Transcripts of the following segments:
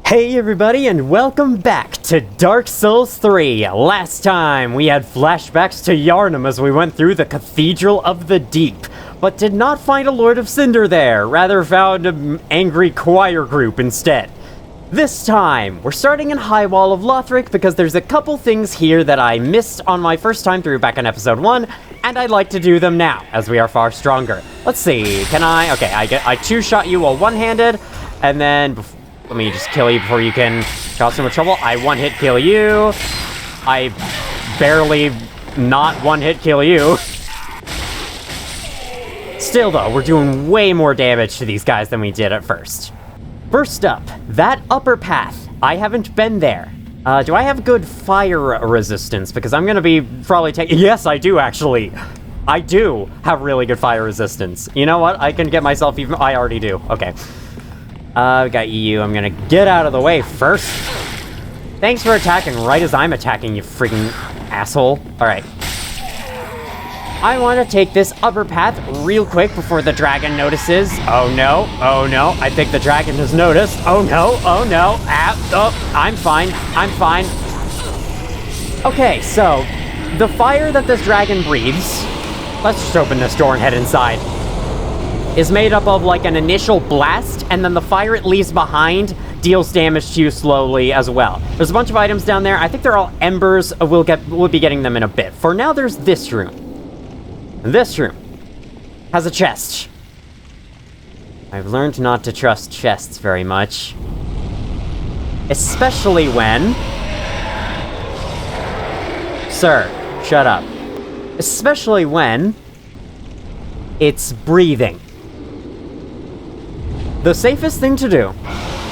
Hey everybody, and welcome back to Dark Souls 3. Last time, we had flashbacks to Yharnam as we went through the Cathedral of the Deep, but did not find a Lord of Cinder there, rather found an angry choir group instead. This time, we're starting in High Wall of Lothric because there's a couple things here that I missed on my first time through back in episode 1, and I'd like to do them now, as we are far stronger. Let's see, can I? Okay, I two-shot you while one-handed, and then... let me just kill you before you can cause so much trouble. I one-hit kill you. I barely not one-hit kill you. Still though, we're doing way more damage to these guys than we did at first. First up, that upper path. I haven't been there. Do I have good fire resistance? Because I'm gonna be probably taking... Yes, I do actually. I do have really good fire resistance. You know what? I can get myself even... I already do. Okay. We got you. I'm gonna get out of the way first. Thanks for attacking right as I'm attacking, you freaking asshole. Alright. I want to take this upper path real quick before the dragon notices. Oh no, oh no. I think the dragon has noticed. Oh no, oh no. I'm fine, I'm fine. Okay, so, the fire that this dragon breathes... Let's just open this door and head inside. Is made up of like an initial blast, and then the fire it leaves behind deals damage to you slowly as well. There's a bunch of items down there. I think they're all embers. We'll be getting them in a bit. For now, there's this room. This room has a chest. I've learned not to trust chests very much. Especially when... Sir, shut up. Especially when... it's breathing. The safest thing to do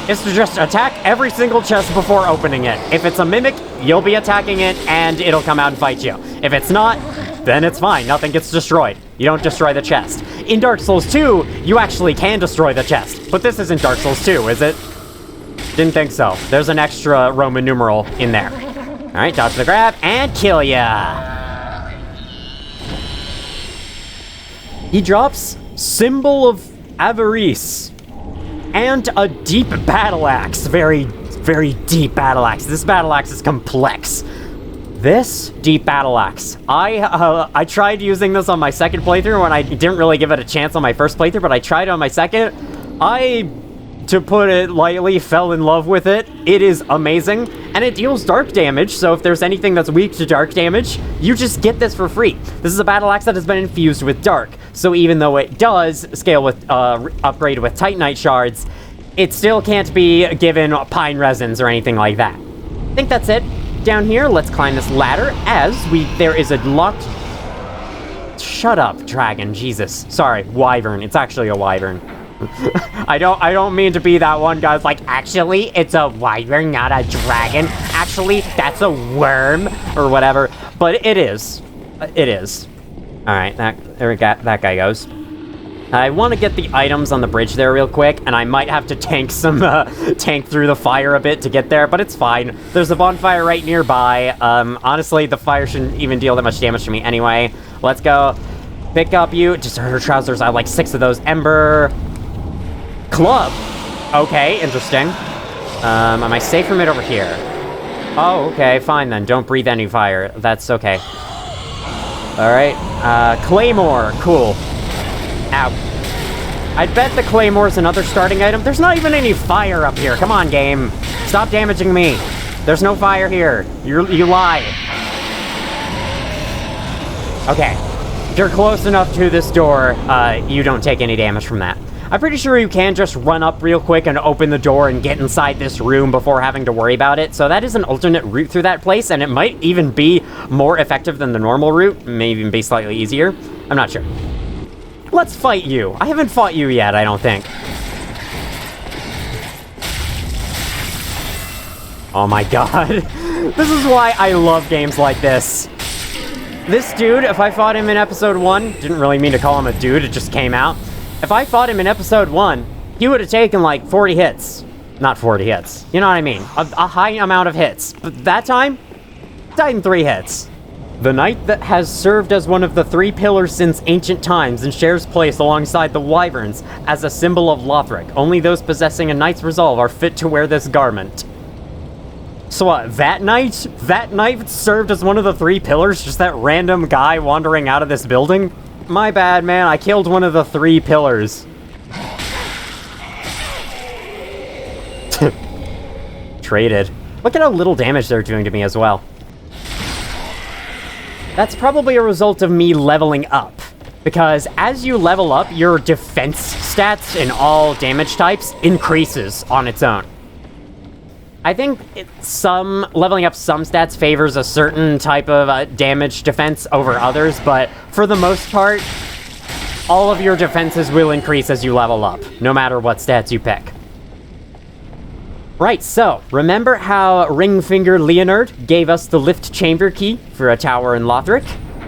is to just attack every single chest before opening it. If it's a mimic, you'll be attacking it, and it'll come out and fight you. If it's not, then it's fine. Nothing gets destroyed. You don't destroy the chest. In Dark Souls 2, you actually can destroy the chest. But this isn't Dark Souls 2, is it? Didn't think so. There's an extra Roman numeral in there. Alright, dodge the grab, and kill ya! He drops Symbol of Avarice. And a deep battle axe. Very, very deep battle axe. This battle axe is complex. This deep battle axe. I tried using this on my second playthrough when I didn't really give it a chance on my first playthrough, but I tried it on my second. To put it lightly, fell in love with it. It is amazing, and it deals dark damage, so if there's anything that's weak to dark damage, you just get this for free. This is a battle axe that has been infused with dark, so even though it does scale with, upgrade with Titanite shards, it still can't be given pine resins or anything like that. I think that's it. Down here, let's climb this ladder there is a locked... Shut up, dragon, Jesus. Sorry, wyvern. It's actually a wyvern. I don't mean to be that one guy who's like, actually, it's a wyvern, not a dragon. Actually, that's a worm, or whatever. But it is. It is. Alright, that guy goes. I want to get the items on the bridge there real quick, and I might have to tank through the fire a bit to get there, but it's fine. There's a bonfire right nearby. Honestly, the fire shouldn't even deal that much damage to me anyway. Let's go. Pick up you. Just her trousers. I have like 6 of those. Ember... Club. Okay, interesting. Am I safe from it over here? Oh, okay, fine then. Don't breathe any fire. That's okay. Alright. Claymore. Cool. Ow. I bet the Claymore's another starting item. There's not even any fire up here. Come on, game. Stop damaging me. There's no fire here. You lie. Okay. If you're close enough to this door, you don't take any damage from that. I'm pretty sure you can just run up real quick and open the door and get inside this room before having to worry about it. So that is an alternate route through that place, and it might even be more effective than the normal route. May even be slightly easier. I'm not sure. Let's fight you. I haven't fought you yet, I don't think. Oh my god. This is why I love games like this. This dude, if I fought him in episode 1, didn't really mean to call him a dude, it just came out. If I fought him in episode 1, he would have taken like 40 hits. Not 40 hits. You know what I mean? A high amount of hits. But that time, died in 3 hits. The knight that has served as one of the 3 pillars since ancient times and shares place alongside the wyverns as a symbol of Lothric. Only those possessing a knight's resolve are fit to wear this garment. So what, that knight? That knight served as one of the 3 pillars? Just that random guy wandering out of this building? My bad, man. I killed one of the 3 pillars. Traded. Look at how little damage they're doing to me as well. That's probably a result of me leveling up. Because as you level up, your defense stats in all damage types increases on its own. I think leveling up some stats favors a certain type of damage defense over others, but for the most part, all of your defenses will increase as you level up, no matter what stats you pick. Right, so, remember how Ringfinger Leonard gave us the lift chamber key for a tower in Lothric?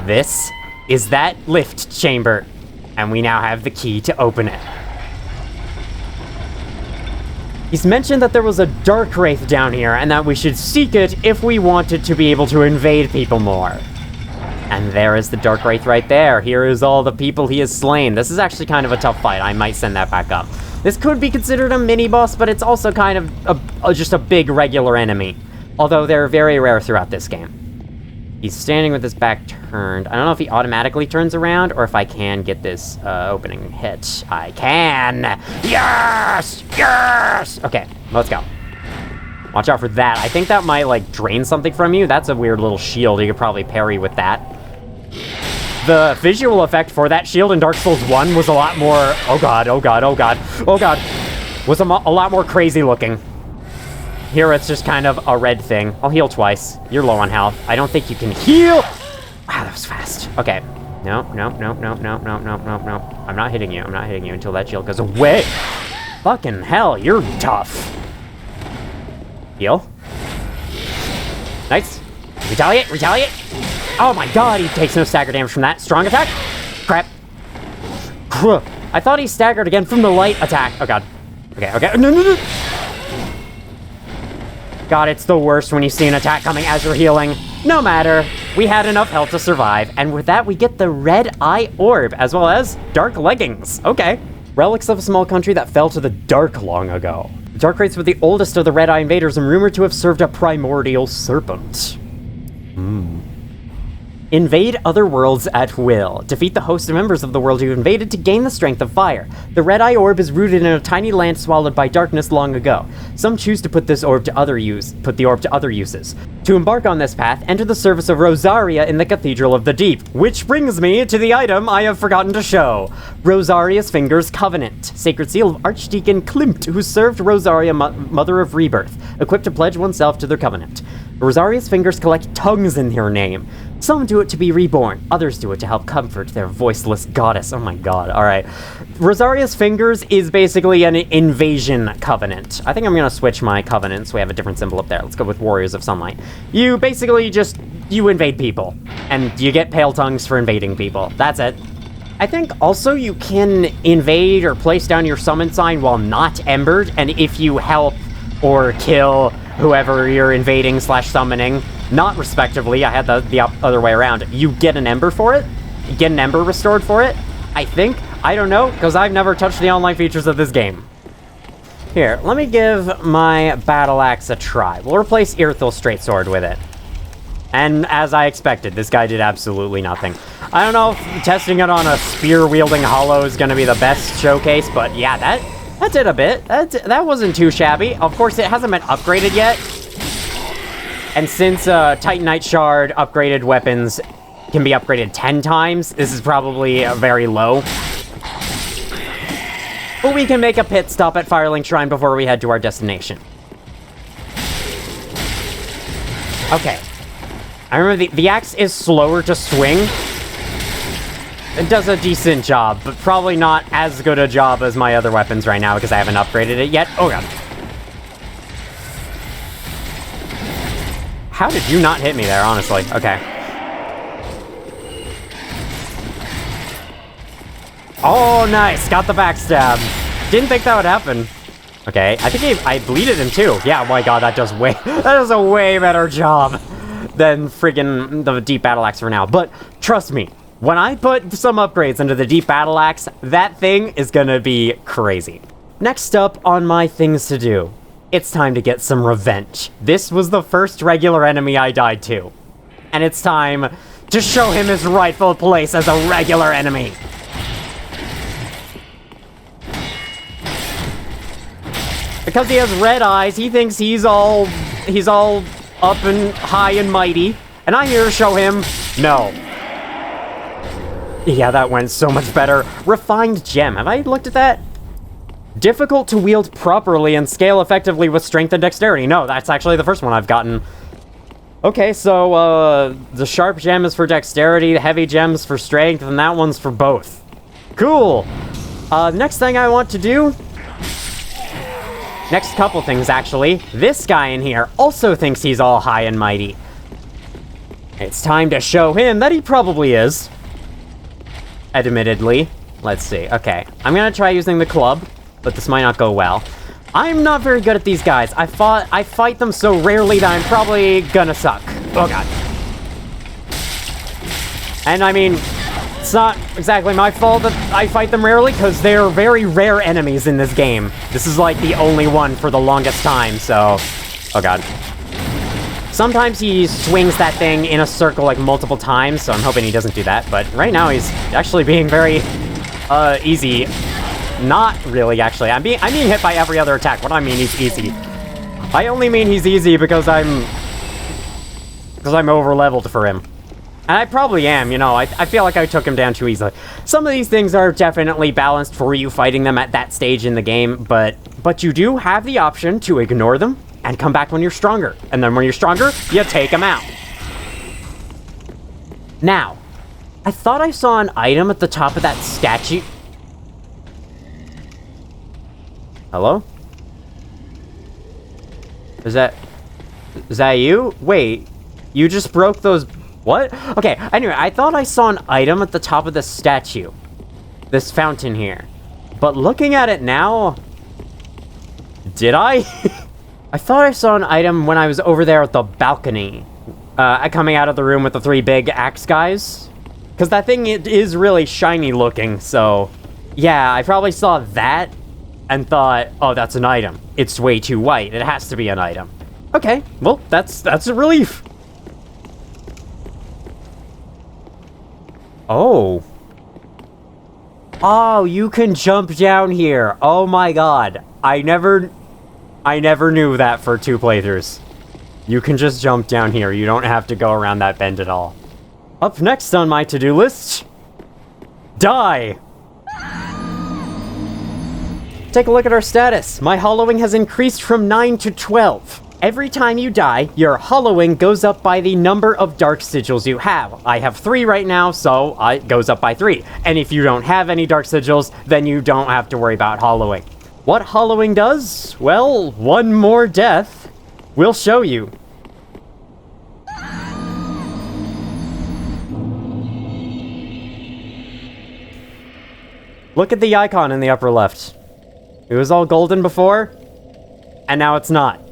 This is that lift chamber, and we now have the key to open it. He's mentioned that there was a dark wraith down here, and that we should seek it if we wanted to be able to invade people more. And there is the dark wraith right there. Here is all the people he has slain. This is actually kind of a tough fight. I might send that back up. This could be considered a mini-boss, but it's also kind of just a big regular enemy. Although they're very rare throughout this game. He's standing with his back turned. I don't know if he automatically turns around, or if I can get this opening hit. I can! Yes! Yes! Okay, let's go. Watch out for that. I think that might, like, drain something from you. That's a weird little shield. You could probably parry with that. The visual effect for that shield in Dark Souls 1 was a lot more... Oh god, oh god, oh god, oh god. Was a lot more crazy looking. Here it's just kind of a red thing. I'll heal twice. You're low on health. I don't think you can heal. Wow, that was fast. Okay. No, no, no, no, no, no, no, no, no. I'm not hitting you. I'm not hitting you until that shield goes away. Fucking hell, you're tough. Heal. Nice. Retaliate, retaliate. Oh my god, he takes no stagger damage from that. Strong attack. Crap. I thought he staggered again from the light attack. Oh god. Okay, okay. No, no, no. God, it's the worst when you see an attack coming as you're healing. No matter. We had enough health to survive, and with that we get the Red Eye Orb, as well as Dark Leggings. Okay. Relics of a small country that fell to the dark long ago. The Dark Wraiths were the oldest of the Red Eye invaders and rumored to have served a primordial serpent. Invade other worlds at will. Defeat the host of members of the world you invaded to gain the strength of fire. The Red Eye Orb is rooted in a tiny land swallowed by darkness long ago. Some choose to put the orb to other uses. To embark on this path, enter the service of Rosaria in the Cathedral of the Deep. Which brings me to the item I have forgotten to show. Rosaria's Fingers Covenant. Sacred seal of Archdeacon Klimt, who served Rosaria, Mother of Rebirth, equipped to pledge oneself to their covenant. Rosaria's fingers collect tongues in her name. Some do it to be reborn, others do it to help comfort their voiceless goddess. Oh my god, alright. Rosaria's Fingers is basically an invasion covenant. I think I'm gonna switch my covenant so we have a different symbol up there. Let's go with Warriors of Sunlight. You basically you invade people, and you get pale tongues for invading people. That's it. I think also you can invade or place down your summon sign while not embered, and if you help or kill whoever you're invading / summoning, not respectively, I had the other way around, you get an ember for it? You get an ember restored for it? I think? I don't know, because I've never touched the online features of this game. Here, let me give my battle axe a try. We'll replace Irthul's straight sword with it. And as I expected, this guy did absolutely nothing. I don't know if testing it on a spear-wielding hollow is going to be the best showcase, but yeah, that did a bit. That wasn't too shabby. Of course, it hasn't been upgraded yet. And since Titanite Shard upgraded weapons can be upgraded 10 times, this is probably very low. But we can make a pit stop at Firelink Shrine before we head to our destination. Okay. I remember the axe is slower to swing. It does a decent job, but probably not as good a job as my other weapons right now because I haven't upgraded it yet. Oh god. How did you not hit me there, honestly? Okay. Oh, nice. Got the backstab. Didn't think that would happen. Okay, I think I bleeded him too. Yeah, oh my god, that does a way better job. than friggin' the deep battle axe for now. But trust me, when I put some upgrades into the deep battle axe, that thing is gonna be crazy. Next up on my things to do, it's time to get some revenge. This was the first regular enemy I died to, and it's time to show him his rightful place as a regular enemy. Because he has red eyes, he thinks he's all up and high and mighty, and I'm here to show him, no. Yeah, that went so much better. Refined gem, have I looked at that? Difficult to wield properly and scale effectively with strength and dexterity. No, that's actually the first one I've gotten. Okay, so, the sharp gem is for dexterity, the heavy gem's for strength, and that one's for both. Cool! Next thing I want to do... Next couple things, actually. This guy in here also thinks he's all high and mighty. It's time to show him that he probably is. Admittedly. Let's see. Okay, I'm gonna try using the club, but this might not go well. I'm not very good at these guys. I fight them so rarely that I'm probably gonna suck. Oh god. And I mean, it's not exactly my fault that I fight them rarely, because they're very rare enemies in this game. This is like the only one for the longest time, so... Oh god. Sometimes he swings that thing in a circle like multiple times, so I'm hoping he doesn't do that. But right now he's actually being very, easy. Not really, actually. I'm being hit by every other attack. What do I mean he's easy? I only mean he's easy because I'm over-leveled for him. And I probably am, you know, I feel like I took him down too easily. Some of these things are definitely balanced for you fighting them at that stage in the game, but you do have the option to ignore them and come back when you're stronger. And then when you're stronger, you take them out. Now, I thought I saw an item at the top of that statue. Hello? Is that you? Wait, you just broke those... What? Okay, anyway, I thought I saw an item at the top of the statue. This fountain here. But looking at it now... Did I? I thought I saw an item when I was over there at the balcony. Coming out of the room with the 3 big axe guys. Because that thing is really shiny looking, so... Yeah, I probably saw that and thought, oh, that's an item. It's way too white. It has to be an item. Okay, well, that's a relief. Oh. Oh, you can jump down here. Oh my god. I never knew that for 2 playthroughs. You can just jump down here. You don't have to go around that bend at all. Up next on my to-do list... Die! Take a look at our status. My hollowing has increased from 9 to 12. Every time you die, your hollowing goes up by the number of dark sigils you have. I have 3 right now, so it goes up by 3. And if you don't have any dark sigils, then you don't have to worry about hollowing. What hollowing does? Well, one more death. We'll show you. Look at the icon in the upper left. It was all golden before, and now it's not.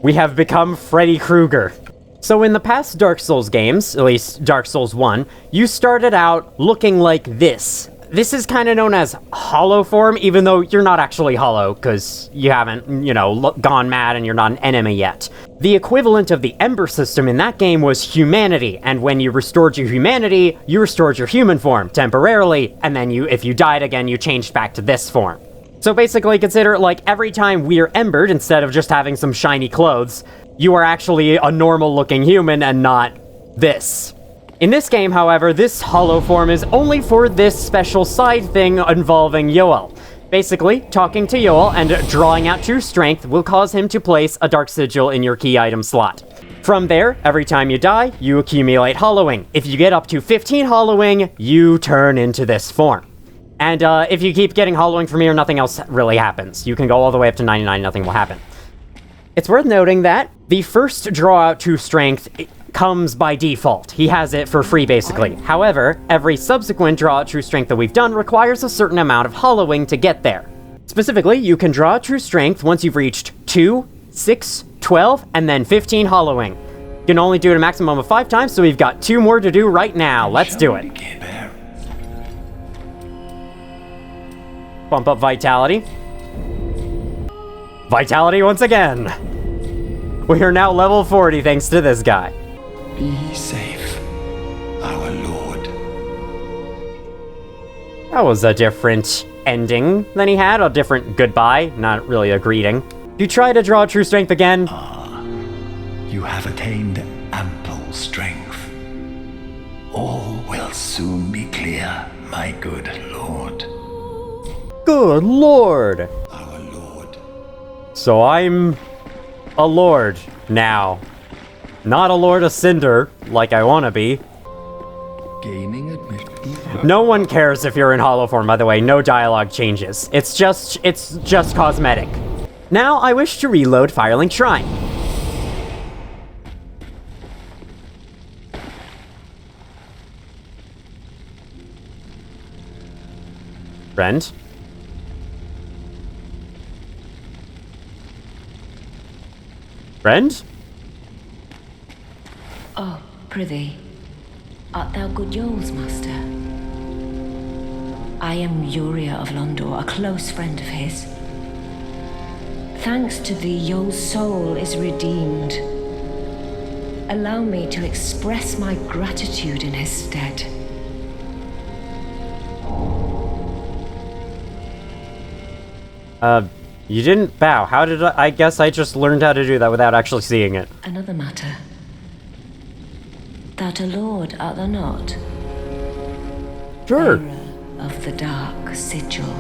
We have become Freddy Krueger. So in the past Dark Souls games, at least Dark Souls 1, you started out looking like this. This is kind of known as hollow form, even though you're not actually hollow, because you haven't, you know, gone mad and you're not an enemy yet. The equivalent of the Ember system in that game was humanity, and when you restored your humanity, you restored your human form temporarily, and then if you died again, you changed back to this form. So basically consider it like every time we're embered, instead of just having some shiny clothes, you are actually a normal looking human and not this. In this game, however, this hollow form is only for this special side thing involving Yoel. Basically, talking to Yoel and drawing out true strength will cause him to place a dark sigil in your key item slot. From there, every time you die, you accumulate hollowing. If you get up to 15 hollowing, you turn into this form. And if you keep getting hollowing from here, nothing else really happens. You can go all the way up to 99, nothing will happen. It's worth noting that the first draw out true strength comes by default. He has it for free, basically. However, every subsequent draw out true strength that we've done requires a certain amount of hollowing to get there. Specifically, you can draw out true strength once you've reached 2, 6, 12, and then 15 hollowing. can only do it a maximum of 5 times, so we've got 2 more to do right now. Let's do it. Bump up vitality. Vitality once again. We are now level 40 thanks to this guy. Be safe, our lord. That was a different ending than he had. A different goodbye, not really a greeting. You try to draw true strength again. You have attained ample strength. All will soon be clear, my good lord. Good lord. Our lord. So I'm a lord now. Not a lord of cinder, like I want to be. Gaining admission. No one cares if you're in hollow form, by the way. No dialogue changes. It's just cosmetic. Now I wish to reload Firelink Shrine. Friend? Friend? Oh, prithee, art thou good Yoles, master? I am Yuria of Londor, a close friend of his. Thanks to thee, Yole's soul is redeemed. Allow me to express my gratitude in his stead. You didn't bow. How did I guess I just learned how to do that without actually seeing it. Another matter. Thou'rt a lord, art thou not? Sure. Bearer of the dark sigil,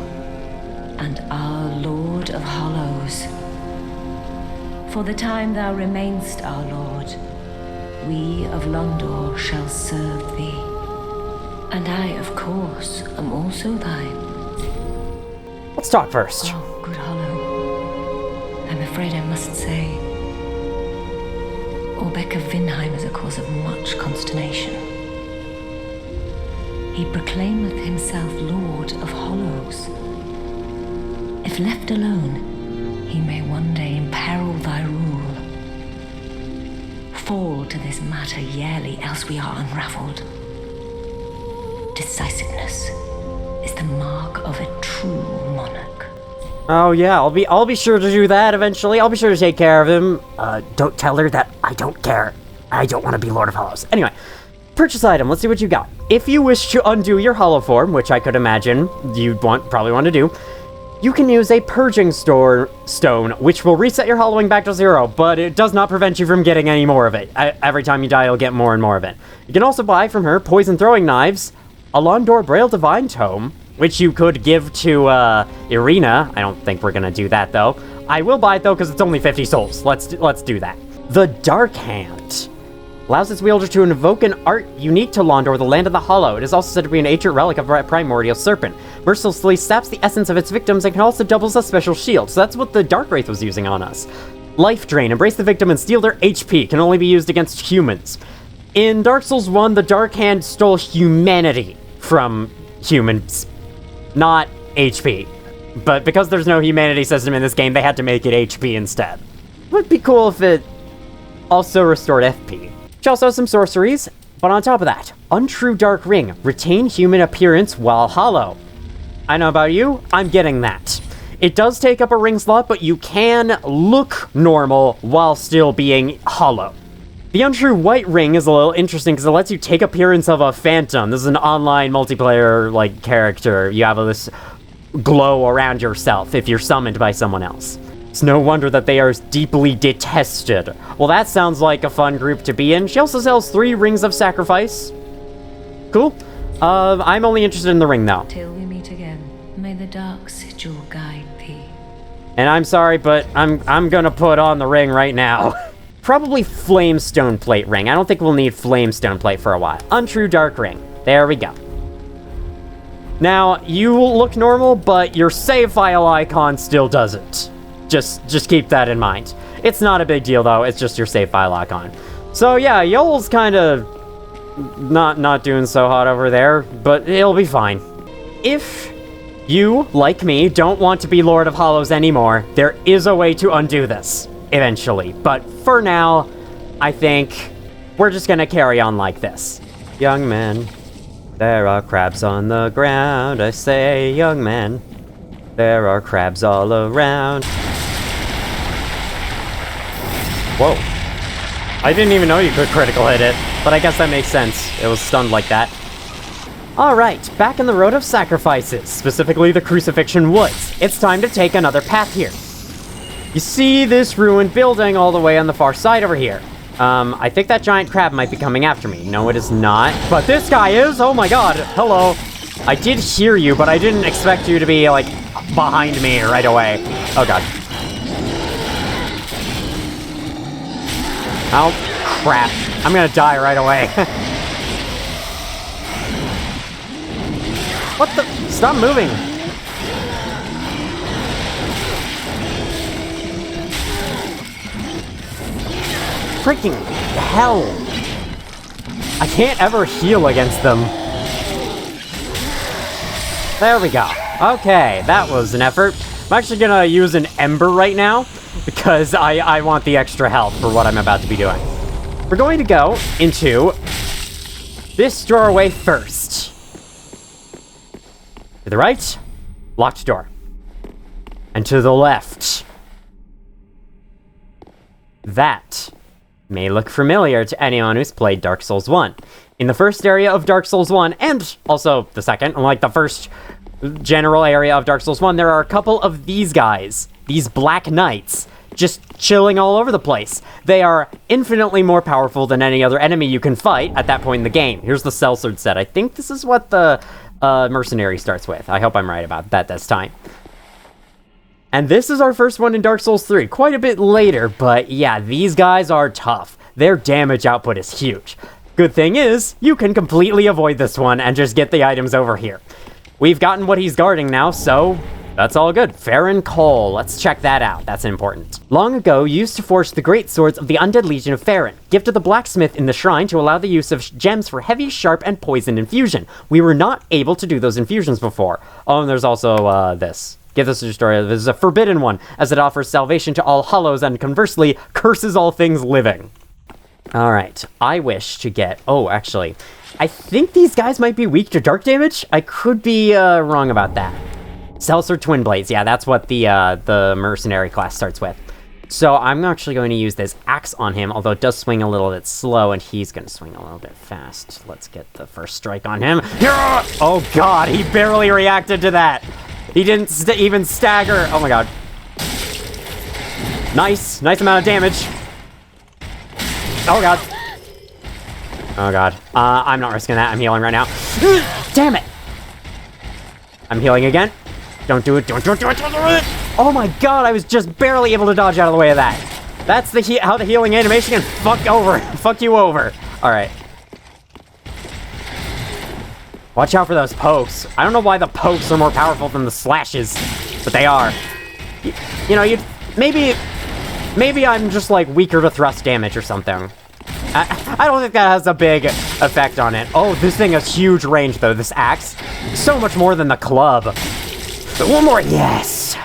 and our Lord of Hollows. For the time thou remainst our Lord, we of Londor shall serve thee. And I, of course, am also thine. Let's talk first. Oh, good Hollow. I'm afraid I must say, Orbeck of Vinheim is a cause of much consternation. He proclaimeth himself Lord of Hollows. If left alone, he may one day imperil thy rule. Fall to this matter yearly, else we are unravelled. Decisiveness is the mark of a true monarch. Oh yeah, I'll be sure to do that eventually. I'll be sure to take care of him. Don't tell her that I don't care. I don't want to be Lord of Hollows. Anyway, purchase item. Let's see what you got. If you wish to undo your hollow form, which I could imagine you'd probably want to do, you can use a purging stone, which will reset your hollowing back to 0, but it does not prevent you from getting any more of it. Every time you die, you'll get more and more of it. You can also buy from her poison throwing knives, a Londor Braille Divine Tome, which you could give to Irina. I don't think we're gonna do that though. I will buy it though because it's only 50 souls. Let's do that. The Dark Hand allows its wielder to invoke an art unique to Londor, the Land of the Hollow. It is also said to be an ancient relic of a primordial serpent. Mercilessly saps the essence of its victims and can also double as a special shield. So that's what the Dark Wraith was using on us. Life Drain. Embrace the victim and steal their HP. Can only be used against humans. In Dark Souls 1, the Dark Hand stole humanity from humans, not HP. But because there's no humanity system in this game, they had to make it HP instead. Would be cool if it also restored FP. Which also has some sorceries, but on top of that, Untrue Dark Ring. Retain human appearance while hollow. I know about you, I'm getting that. It does take up a ring slot, but you can look normal while still being hollow. The Untrue White Ring is a little interesting because it lets you take appearance of a phantom. This is an online multiplayer character. You have this glow around yourself if you're summoned by someone else. It's no wonder that they are deeply detested. Well, that sounds like a fun group to be in. She also sells 3 rings of sacrifice. Cool. I'm only interested in the ring though. Till we meet again, may the dark sigil guide thee. And I'm sorry, but I'm gonna put on the ring right now. Probably Flame Stone Plate ring. I don't think we'll need Flame Stone Plate for a while. Untrue Dark Ring. There we go. Now, you look normal, but your save file icon still doesn't. Just keep that in mind. It's not a big deal, though. It's just your save file icon. So, yeah, Yoel's kind of not doing so hot over there, but it'll be fine. If you, like me, don't want to be Lord of Hollows anymore, there is a way to undo this eventually. But for now, I think we're just gonna carry on like this. Young man, there are crabs on the ground. I say, young man, there are crabs all around. Whoa. I didn't even know you could critical hit it, but I guess that makes sense. It was stunned like that. Alright, back in the Road of Sacrifices, specifically the Crucifixion Woods. It's time to take another path here. You see this ruined building all the way on the far side over here. I think that giant crab might be coming after me. No, it is not. But this guy is! Oh my god! Hello! I did hear you, but I didn't expect you to be, like, behind me right away. Oh god. Oh, crap. I'm gonna die right away. What the? Stop moving! Freaking hell! I can't ever heal against them. There we go. Okay, that was an effort. I'm actually gonna use an Ember right now, because I want the extra health for what I'm about to be doing. We're going to go into this doorway first. To the right, locked door. And to the left. That may look familiar to anyone who's played Dark Souls 1. In the first area of Dark Souls 1, and also the second, like the first general area of Dark Souls 1, there are a couple of these guys, these Black Knights, just chilling all over the place. They are infinitely more powerful than any other enemy you can fight at that point in the game. Here's the Sellsword set. I think this is what the mercenary starts with. I hope I'm right about that this time. And this is our first one in Dark Souls 3, quite a bit later, but yeah, these guys are tough. Their damage output is huge. Good thing is, you can completely avoid this one and just get the items over here. We've gotten what he's guarding now, so that's all good. Farron Coal, let's check that out, that's important. Long ago, used to forge the great swords of the Undead Legion of Farron, gifted the blacksmith in the shrine to allow the use of gems for heavy, sharp, and poison infusion. We were not able to do those infusions before. Oh, and there's also, this. Give this a story. This is a forbidden one, as it offers salvation to all hollows and conversely, curses all things living. Alright, I wish to get... Oh, actually, I think these guys might be weak to dark damage? I could be, wrong about that. Sellsword Twin Blades, yeah, that's what the mercenary class starts with. So I'm actually going to use this axe on him, although it does swing a little bit slow, and he's going to swing a little bit fast. Let's get the first strike on him. Yeah! Oh god, he barely reacted to that! He didn't even stagger! Oh my god. Nice amount of damage. Oh god. Oh god. I'm not risking that, I'm healing right now. Damn it! I'm healing again. Don't do it, don't do it! Oh my god, I was just barely able to dodge out of the way of that. That's the how the healing animation can fuck you over. Alright. Watch out for those pokes. I don't know why the pokes are more powerful than the slashes, but they are. You know, maybe I'm just like weaker to thrust damage or something. I don't think that has a big effect on it. Oh, this thing has huge range though, this axe. So much more than the club. But one more, yes!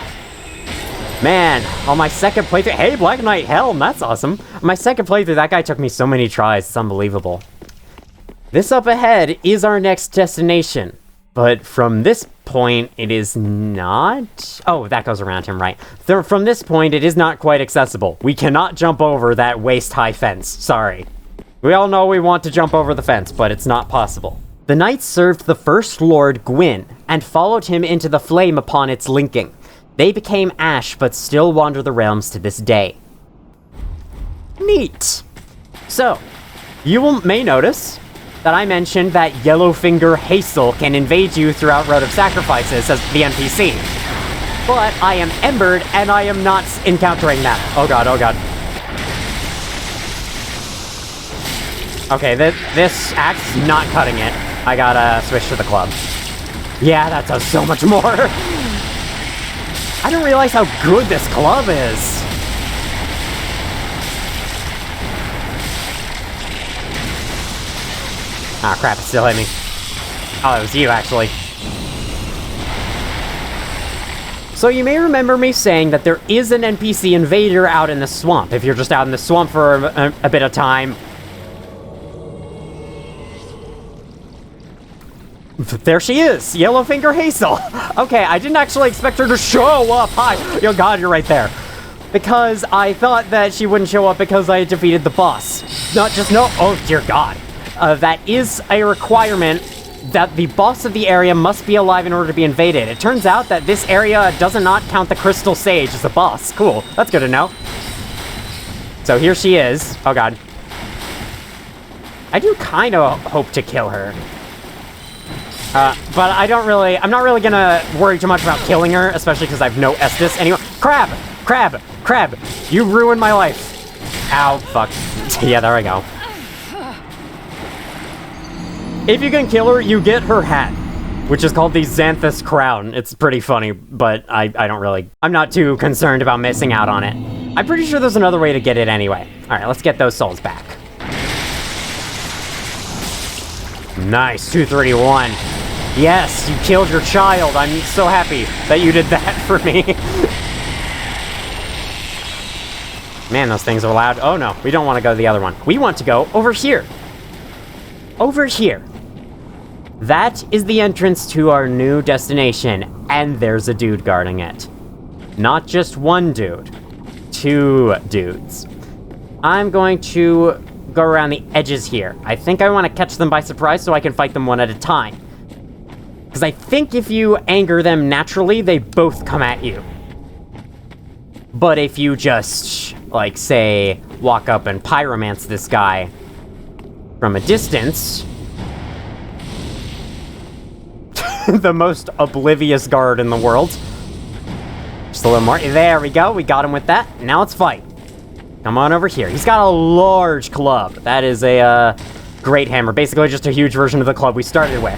Man, on my second playthrough, hey, Black Knight Helm, that's awesome. On my second playthrough, that guy took me so many tries, it's unbelievable. This up ahead is our next destination, but from this point, it is not... Oh, that goes around him, right. From this point, it is not quite accessible. We cannot jump over that waist-high fence, sorry. We all know we want to jump over the fence, but it's not possible. The knights served the First Lord, Gwyn, and followed him into the flame upon its linking. They became ash, but still wander the realms to this day. Neat! So, you may notice that I mentioned that Yellowfinger Hazel can invade you throughout Road of Sacrifices as the NPC. But I am embered, and I am not encountering that. Oh god, oh god. Okay, this axe is not cutting it. I gotta switch to the club. Yeah, that does so much more. I didn't realize how good this club is. Ah, crap, it still hit me. Oh, it was you, actually. So you may remember me saying that there is an NPC invader out in the swamp. If you're just out in the swamp for a bit of time, There she is, Yellowfinger Hazel. Okay, I didn't actually expect her to show up. Hi, oh god, you're right there. Because I thought that she wouldn't show up because I defeated the boss. Oh dear god. That is a requirement that the boss of the area must be alive in order to be invaded. It turns out that this area does not count the Crystal Sage as a boss. Cool, that's good to know. So here she is. Oh god. I do kind of hope to kill her. But I'm not really gonna worry too much about killing her, especially because I have no Estus anyway. Crab! You ruined my life. Ow, fuck. Yeah, there I go. If you can kill her, you get her hat, which is called the Xanthus Crown. It's pretty funny, but I'm not too concerned about missing out on it. I'm pretty sure there's another way to get it anyway. Alright, let's get those souls back. Nice, 231. Yes, you killed your child. I'm so happy that you did that for me. Man, those things are loud. Oh no, we don't want to go to the other one. We want to go over here. Over here. That is the entrance to our new destination, and there's a dude guarding it. Not just one dude. 2 dudes. I'm going to go around the edges here. I think I want to catch them by surprise so I can fight them one at a time. Because I think if you anger them naturally, they both come at you. But if you just, like, say, walk up and pyromance this guy from a distance... the most oblivious guard in the world. Just a little more. There we go. We got him with that. Now let's fight. Come on over here. He's got a large club. That is a great hammer. Basically just a huge version of the club we started with.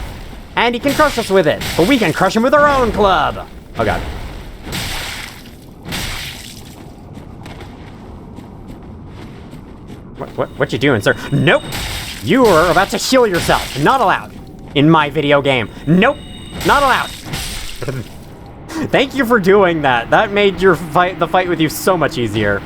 And he can crush us with it. But we can crush him with our own club. Oh god. What you doing, sir? Nope. You are about to heal yourself. Not allowed. In my video game. Nope. Not allowed. Thank you for doing that. That made the fight with you so much easier.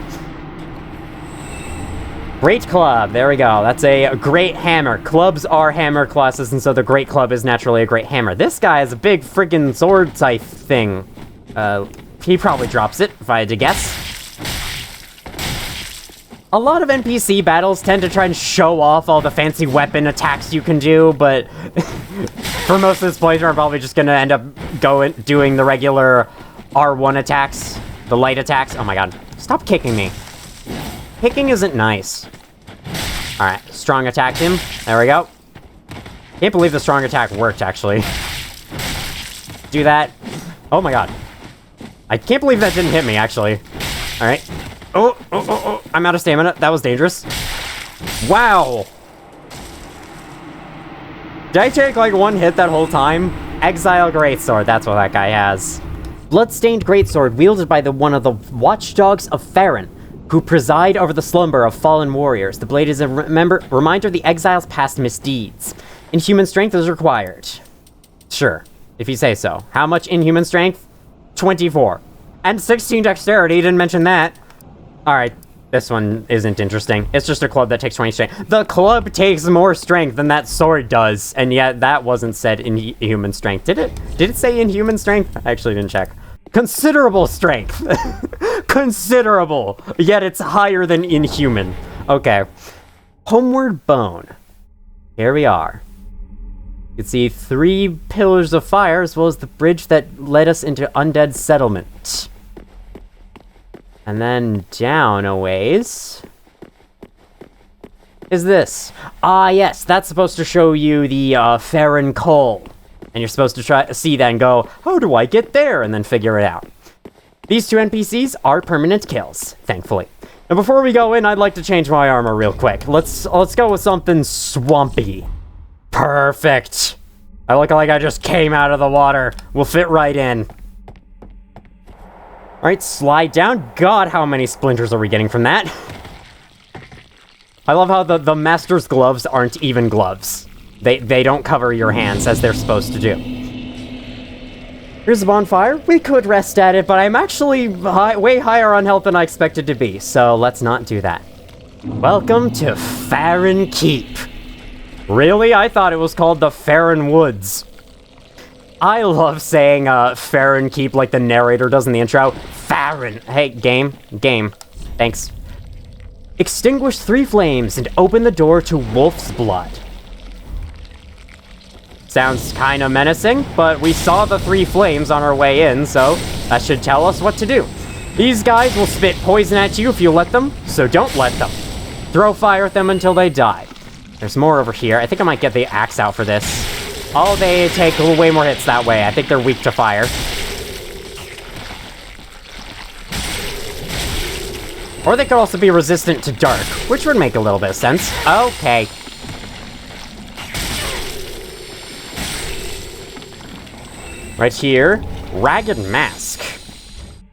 Great club. There we go. That's a great hammer. Clubs are hammer classes, and so the great club is naturally a great hammer. This guy has a big freaking sword type thing. He probably drops it, if I had to guess. A lot of NPC battles tend to try and show off all the fancy weapon attacks you can do, but for most of this playthrough, I'm probably just gonna end up doing the regular R1 attacks, the light attacks. Oh my god, stop kicking me. Kicking isn't nice. Alright, strong attacked him. There we go. Can't believe the strong attack worked, actually. Do that. Oh my god. I can't believe that didn't hit me, actually. Alright. Oh, I'm out of stamina. That was dangerous. Wow. Did I take, like, one hit that whole time? Exile Greatsword, that's what that guy has. Bloodstained Greatsword, wielded by one of the Watchdogs of Farron, who preside over the slumber of fallen warriors. The blade is a reminder of the exile's past misdeeds. Inhuman strength is required. Sure, if you say so. How much inhuman strength? 24. And 16 dexterity, didn't mention that. Alright, this one isn't interesting. It's just a club that takes 20 strength. The club takes more strength than that sword does, and yet that wasn't said in human strength. Did it? Did it say inhuman strength? I actually didn't check. Considerable strength. Considerable. Yet it's higher than inhuman. Okay. Homeward Bone. Here we are. You can see 3 pillars of fire, as well as the bridge that led us into Undead settlement. And then down a ways is this. Ah, yes, that's supposed to show you the Farron Coal. And you're supposed to try to see that and go, how do I get there? And then figure it out. These 2 NPCs are permanent kills, thankfully. And before we go in, I'd like to change my armor real quick. Let's go with something swampy. Perfect. I look like I just came out of the water. We'll fit right in. Alright, slide down. God, how many splinters are we getting from that? I love how the Master's gloves aren't even gloves. They don't cover your hands as they're supposed to do. Here's a bonfire. We could rest at it, but I'm actually way higher on health than I expected to be, so let's not do that. Welcome to Farron Keep. Really? I thought it was called the Farron Woods. I love saying Farron Keep like the narrator does in the intro. Farron. Hey, game. Thanks. Extinguish 3 flames and open the door to Wolf's Blood. Sounds kind of menacing, but we saw the 3 flames on our way in, so that should tell us what to do. These guys will spit poison at you if you let them, so don't let them. Throw fire at them until they die. There's more over here. I think I might get the axe out for this. Oh, they take way more hits that way. I think they're weak to fire. Or they could also be resistant to dark, which would make a little bit of sense. Okay. Right here, Ragged Mask.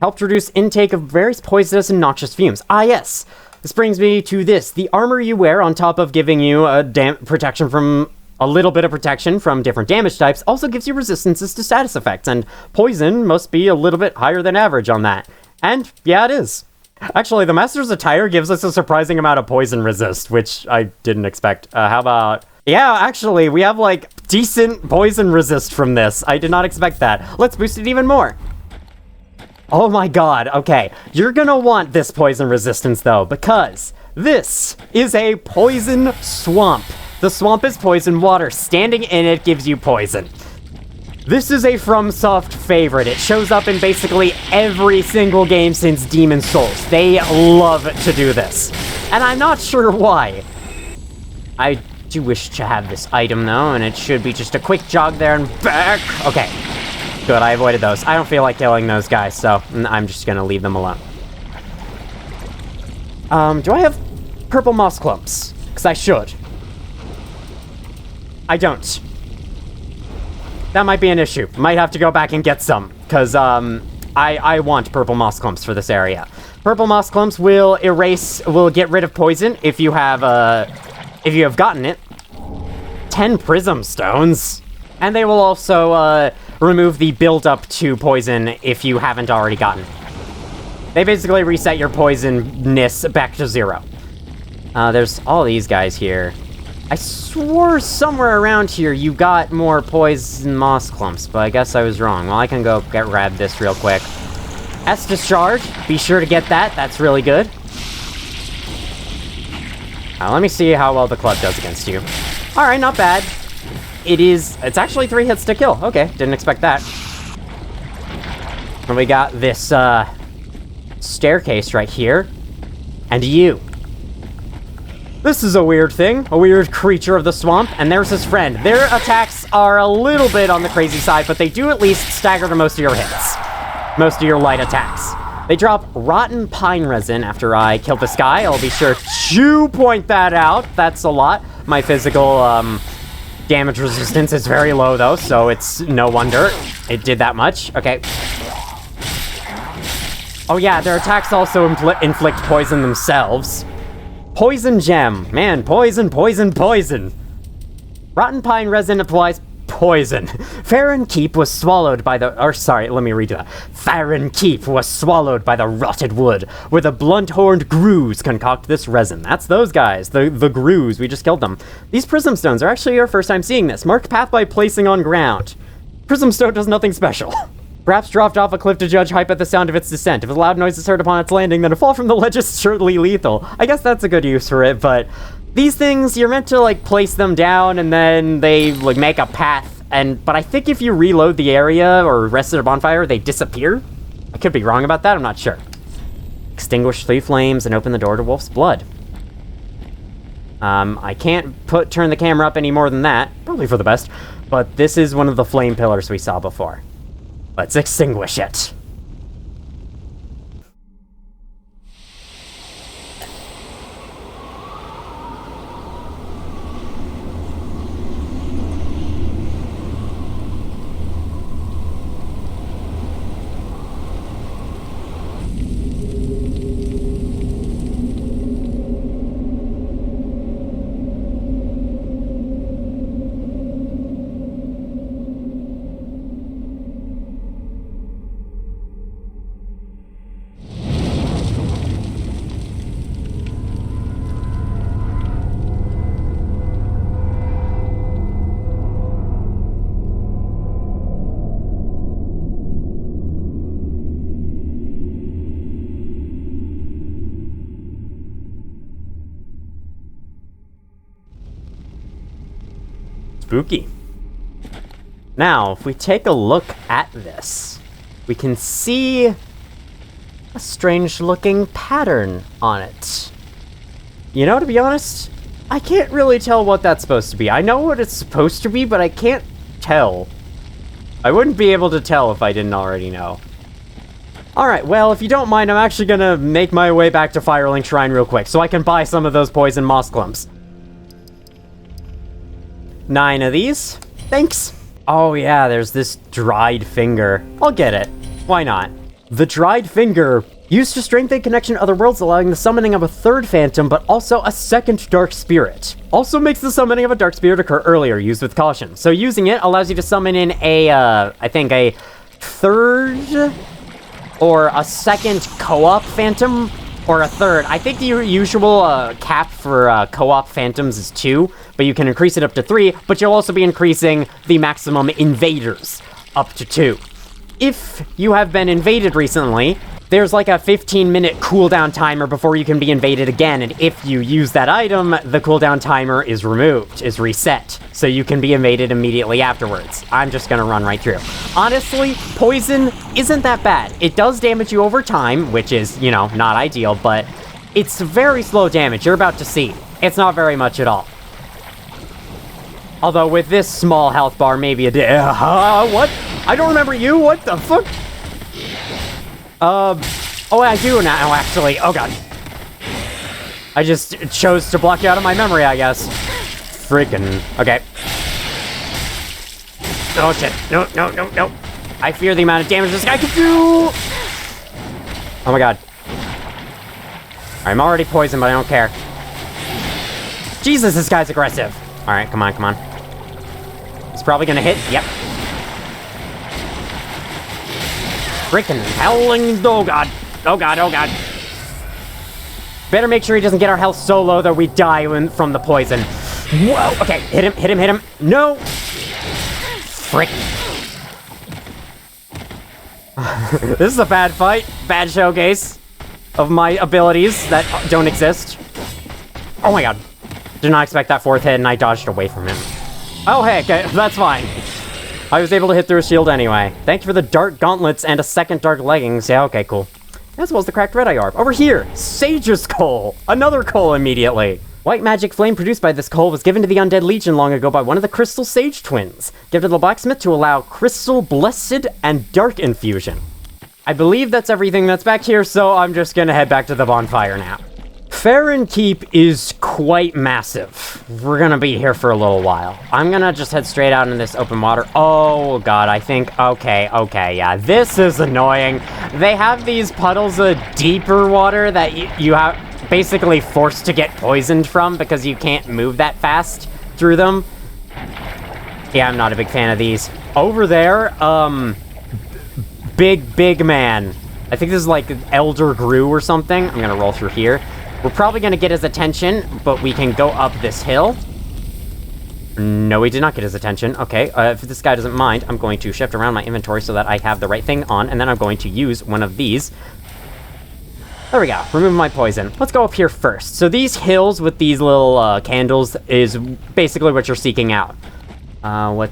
Helped reduce intake of various poisonous and noxious fumes. Ah, yes. This brings me to this. The armor you wear, on top of giving you a protection from a little bit of protection from different damage types, also gives you resistances to status effects, and poison must be a little bit higher than average on that. And yeah, it is. Actually, the Master's Attire gives us a surprising amount of poison resist, which I didn't expect. How about... Yeah, actually, we have, like, decent poison resist from this. I did not expect that. Let's boost it even more. Oh my god, okay. You're gonna want this poison resistance, though, because this is a poison swamp. The swamp is poison water. Standing in it gives you poison. This is a FromSoft favorite. It shows up in basically every single game since Demon's Souls. They love to do this. And I'm not sure why. I do wish to have this item, though, and it should be just a quick jog there and back. Okay. Good, I avoided those. I don't feel like killing those guys, so I'm just gonna leave them alone. Do I have purple moss clumps? Because I should. I don't. That might be an issue. Might have to go back and get some, because I want purple moss clumps for this area. Purple moss clumps will get rid of poison if you have gotten it. 10 prism stones. And they will also remove the build-up to poison if you haven't already gotten it. They basically reset your poisonness back to 0. There's all these guys here. I swore somewhere around here you got more poison moss clumps, but I guess I was wrong. Well, I can go grab this real quick. S discharge. Be sure to get that. That's really good. Let me see how well the club does against you. Alright, not bad. It's actually 3 hits to kill. Okay, didn't expect that. And we got this, staircase right here. And you. This is a weird thing. A weird creature of the swamp. And there's his friend. Their attacks are a little bit on the crazy side, but they do at least stagger to most of your hits. Most of your light attacks. They drop rotten pine resin after I kill this guy. I'll be sure to point that out. That's a lot. My physical, damage resistance is very low, though, so it's no wonder it did that much. Okay. Oh, yeah, their attacks also inflict poison themselves. Poison gem. Man, poison, poison, poison. Rotten pine resin applies poison. Farron Keep was swallowed by the... let me redo that. Farron Keep was swallowed by the rotted wood, where the blunt-horned Grews concoct this resin. That's those guys, the Grews. We just killed them. These prism stones are actually our first time seeing this. Mark path by placing on ground. Prism stone does nothing special. Perhaps dropped off a cliff to judge height at the sound of its descent. If a loud noise is heard upon its landing, then a fall from the ledge is surely lethal. I guess that's a good use for it, but these things, you're meant to, like, place them down, and then they, like, make a path, but I think if you reload the area or rest at a bonfire, they disappear? I could be wrong about that, I'm not sure. Extinguish 3 flames and open the door to Wolf's Blood. I can't turn the camera up any more than that, probably for the best, but this is one of the flame pillars we saw before. Let's extinguish it. Spooky. Now, if we take a look at this, we can see a strange-looking pattern on it. You know, to be honest, I can't really tell what that's supposed to be. I know what it's supposed to be, but I can't tell. I wouldn't be able to tell if I didn't already know. Alright, well, if you don't mind, I'm actually gonna make my way back to Firelink Shrine real quick, so I can buy some of those poison moss clumps. 9 of these. Thanks. Oh yeah, there's this dried finger. I'll get it. Why not? The dried finger used to strengthen connection to other worlds, allowing the summoning of a third phantom, but also a second dark spirit. Also makes the summoning of a dark spirit occur earlier, used with caution. So using it allows you to summon in a, I think a third or a second co-op phantom, or a third. I think the usual cap for co-op phantoms is 2, but you can increase it up to 3, but you'll also be increasing the maximum invaders up to 2. If you have been invaded recently, there's like a 15-minute cooldown timer before you can be invaded again, and if you use that item, the cooldown timer is removed, is reset, so you can be invaded immediately afterwards. I'm just gonna run right through. Honestly, poison isn't that bad. It does damage you over time, which is, you know, not ideal, but it's very slow damage. You're about to see. It's not very much at all. Although with this small health bar, maybe what? I don't remember you? What the fuck? Oh, I do now, actually. Oh, God. I just chose to block you out of my memory, I guess. Freaking... Okay. Oh, shit. No, no, no, no. I fear the amount of damage this guy can do! Oh, my God. I'm already poisoned, but I don't care. Jesus, this guy's aggressive. All right, come on, come on. He's probably gonna hit. Yep. Freaking howling. Oh, God. Oh, God. Oh, God. Better make sure he doesn't get our health so low that we die from the poison. Whoa. Okay. Hit him. Hit him. Hit him. No. Frick. This is a bad fight. Bad showcase of my abilities that don't exist. Oh, my God. Did not expect that 4th hit, and I dodged away from him. Oh, hey. Okay. That's fine. I was able to hit through a shield anyway. Thank you for the dark gauntlets and a second dark leggings. Yeah, okay, cool. As well as the cracked red eye orb. Over here, Sage's Coal. Another coal immediately. White magic flame produced by this coal was given to the Undead Legion long ago by one of the Crystal Sage twins. Given to the blacksmith to allow Crystal Blessed and Dark Infusion. I believe that's everything that's back here, so I'm just gonna head back to the bonfire now. Farron Keep is quite massive. We're gonna be here for a little while. I'm gonna just head straight out into this open water. Oh, God, I think... Okay, yeah. This is annoying. They have these puddles of deeper water that you have basically forced to get poisoned from because you can't move that fast through them. Yeah, I'm not a big fan of these. Over there, big man. I think this is like Elder Gru or something. I'm gonna roll through here. We're probably going to get his attention, but we can go up this hill. No, we did not get his attention. Okay, if this guy doesn't mind, I'm going to shift around my inventory so that I have the right thing on, and then I'm going to use one of these. There we go. Remove my poison. Let's go up here first. So these hills with these little candles is basically what you're seeking out. I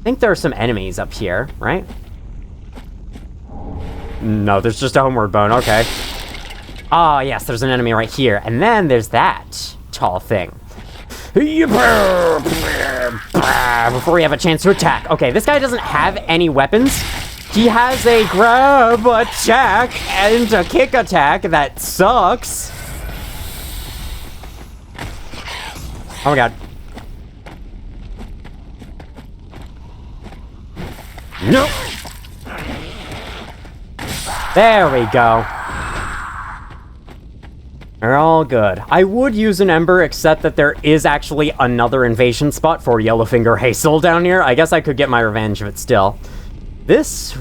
think there are some enemies up here, right? No, there's just a homeward bone. Okay. Ah, yes, there's an enemy right here. And then there's that tall thing. Before we have a chance to attack. Okay, this guy doesn't have any weapons. He has a grab attack and a kick attack that sucks. Oh my God. Nope. There we go. They're all good. I would use an Ember, except that there is actually another invasion spot for Yellowfinger Hazel down here. I guess I could get my revenge, but still. This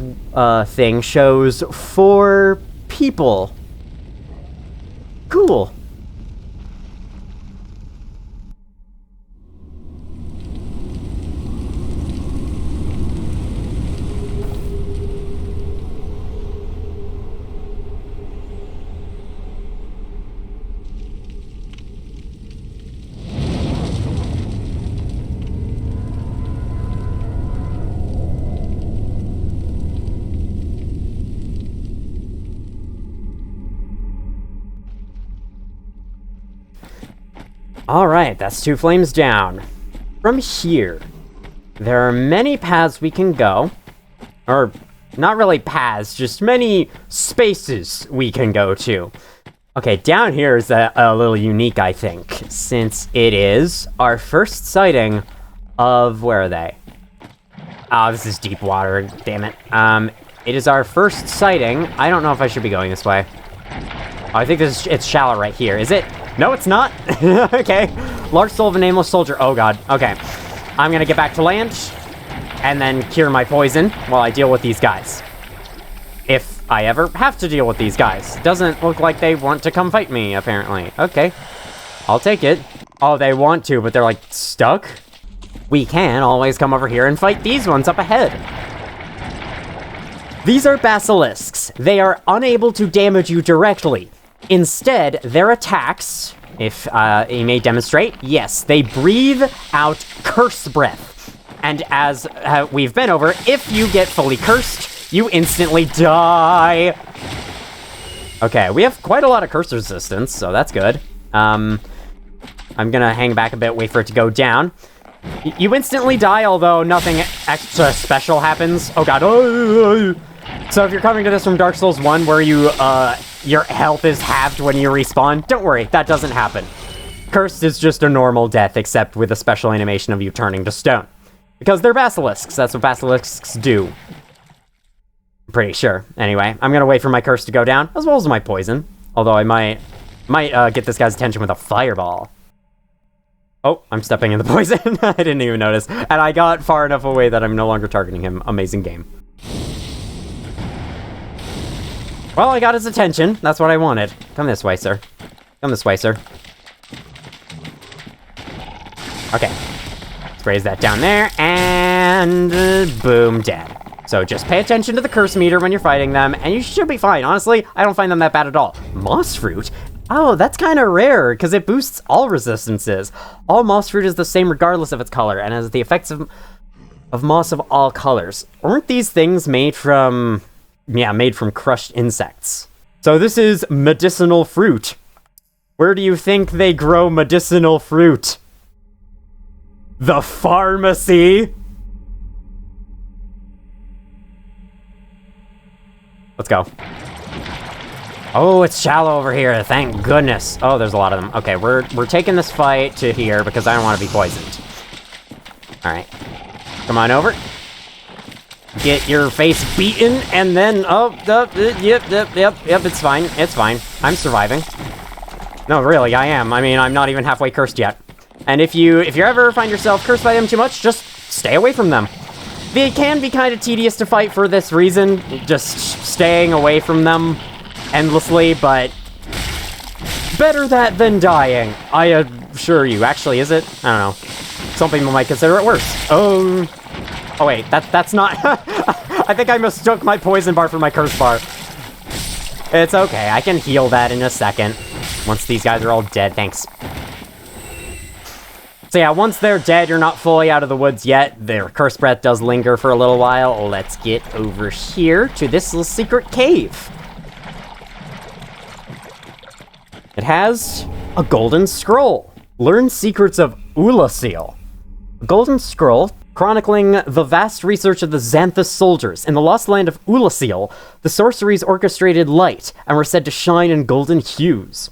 thing shows 4 people. Cool. Alright, that's 2 flames down. From here, there are many paths we can go. Or, not really paths, just many spaces we can go to. Okay, down here is a little unique, I think, since it is our first sighting of... Where are they? Oh, this is deep water, damn it. It is our first sighting. I don't know if I should be going this way. Oh, I think it's shallow right here. Is it? No, it's not. Okay. Large soul of a nameless soldier. Oh, God. Okay. I'm gonna get back to land and then cure my poison while I deal with these guys. If I ever have to deal with these guys. Doesn't look like they want to come fight me, apparently. Okay. I'll take it. Oh, they want to, but they're, like, stuck? We can always come over here and fight these ones up ahead. These are basilisks. They are unable to damage you directly. Instead, their attacks, if you may demonstrate, yes, they breathe out curse breath. And as we've been over, if you get fully cursed, you instantly die. Okay, we have quite a lot of curse resistance, so that's good. I'm gonna hang back a bit, wait for it to go down. You instantly die, although nothing extra special happens. Oh, God. So if you're coming to this from Dark Souls 1, where your health is halved when you respawn, don't worry, that doesn't happen. Cursed is just a normal death, except with a special animation of you turning to stone. Because they're basilisks, that's what basilisks do. I'm pretty sure. Anyway, I'm gonna wait for my curse to go down, as well as my poison. Although I might get this guy's attention with a fireball. Oh, I'm stepping in the poison. I didn't even notice. And I got far enough away that I'm no longer targeting him. Amazing game. Well, I got his attention. That's what I wanted. Come this way, sir. Come this way, sir. Okay. Let's raise that down there, and boom, dead. So just pay attention to the curse meter when you're fighting them, and you should be fine. Honestly, I don't find them that bad at all. Moss fruit? Oh, that's kind of rare, because it boosts all resistances. All moss fruit is the same regardless of its color, and has the effects of moss of all colors. Aren't these things made from... Yeah, made from crushed insects. So this is medicinal fruit. Where do you think they grow medicinal fruit? The pharmacy? Let's go. Oh, it's shallow over here, thank goodness. Oh, there's a lot of them. Okay, we're taking this fight to here because I don't want to be poisoned. Alright. Come on over. Get your face beaten, and then, yep, it's fine, it's fine. I'm surviving. No, really, I am. I mean, I'm not even halfway cursed yet. And if you ever find yourself cursed by them too much, just stay away from them. They can be kind of tedious to fight for this reason, just staying away from them endlessly, but better that than dying, I assure you. Actually, is it? I don't know. Some people might consider it worse. Oh wait, that's not... I think I mistook my poison bar for my curse bar. It's okay, I can heal that in a second. Once these guys are all dead, thanks. So yeah, once they're dead, you're not fully out of the woods yet. Their curse breath does linger for a little while. Let's get over here to this little secret cave. It has a golden scroll. Learn secrets of Ulasil. A golden scroll chronicling the vast research of the Xanthus soldiers. In the lost land of Ulasil, the sorceries orchestrated light and were said to shine in golden hues.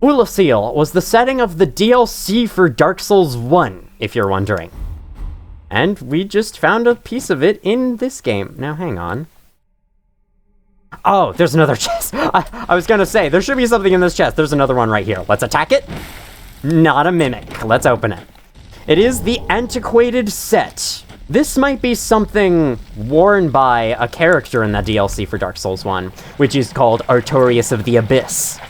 Ulasil was the setting of the DLC for Dark Souls 1, if you're wondering. And we just found a piece of it in this game. Now, hang on. Oh, there's another chest. I was gonna say, there should be something in this chest. There's another one right here. Let's attack it. Not a mimic. Let's open it. It is the antiquated set. This might be something worn by a character in the DLC for Dark Souls 1, which is called Artorias of the Abyss.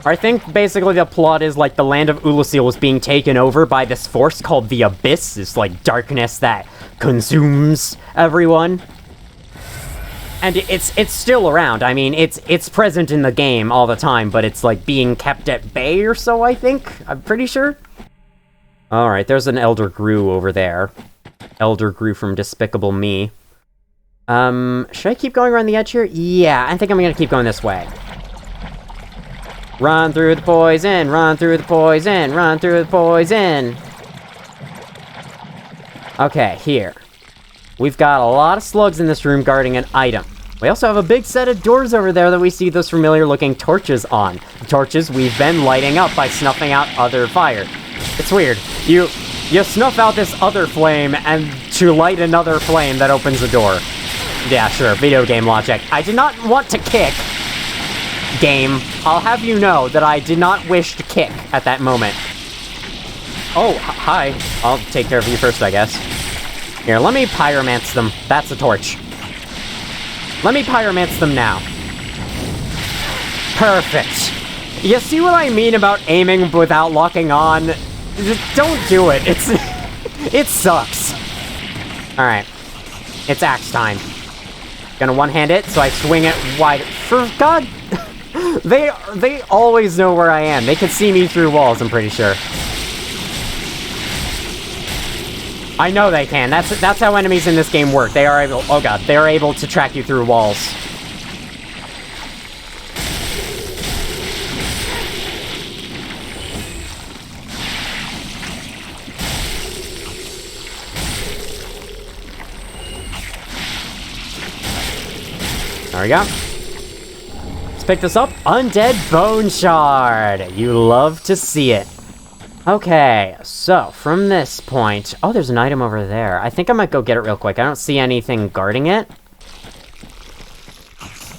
I think basically the plot is like the land of Ulasil was being taken over by this force called the Abyss. It's like darkness that consumes everyone. And it's still around. I mean, it's present in the game all the time, but it's like being kept at bay or so, I think. I'm pretty sure. Alright, there's an Elder Gru over there. Elder Gru from Despicable Me. Should I keep going around the edge here? Yeah, I think I'm gonna keep going this way. Run through the poison, run through the poison, run through the poison. Okay, here. We've got a lot of slugs in this room guarding an item. We also have a big set of doors over there that we see those familiar-looking torches on. The torches we've been lighting up by snuffing out other fire. It's weird. You snuff out this other flame and to light another flame that opens a door. Yeah, sure, video game logic. I did not want to kick. Game. I'll have you know that I did not wish to kick at that moment. Oh, hi. I'll take care of you first, I guess. Here, let me pyromance them. That's a torch. Let me pyromance them now. Perfect. You see what I mean about aiming without locking on? Just don't do it. It sucks. Alright. It's axe time. Gonna one-hand it, so I swing it wide. For God... They always know where I am. They can see me through walls, I'm pretty sure. I know they can. That's how enemies in this game work. They are able... Oh god. They are able to track you through walls. There we go. Let's pick this up. Undead Bone Shard. You love to see it. Okay, so from this point... Oh, there's an item over there. I think I might go get it real quick. I don't see anything guarding it.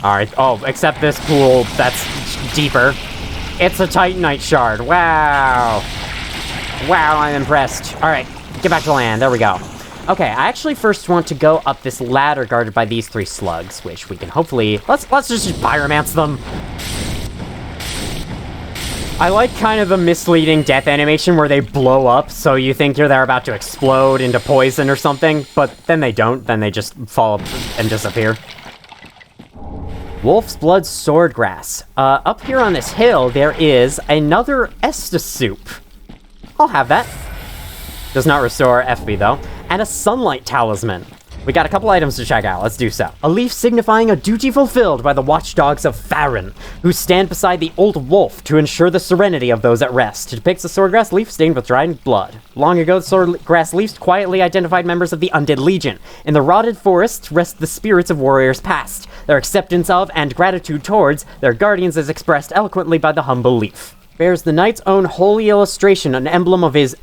Alright, oh, except this pool that's deeper. It's a Titanite Shard. Wow. Wow, I'm impressed. Alright, get back to land. There we go. Okay, I actually first want to go up this ladder guarded by these 3 slugs, which we can hopefully... Let's just pyromance them. I like kind of the misleading death animation where they blow up, so you think they're about to explode into poison or something, but then they don't, then they just fall and disappear. Wolf's Blood Swordgrass. Up here on this hill, there is another Estus soup. I'll have that. Does not restore FB though. And a Sunlight Talisman. We got a couple items to check out, let's do so. A leaf signifying a duty fulfilled by the watchdogs of Farron, who stand beside the old wolf to ensure the serenity of those at rest. It depicts a swordgrass leaf stained with dried blood. Long ago, the swordgrass leaves quietly identified members of the Undead Legion. In the rotted forests rest the spirits of warriors past. Their acceptance of and gratitude towards their guardians is expressed eloquently by the humble leaf. Bears the knight's own holy illustration, an emblem of his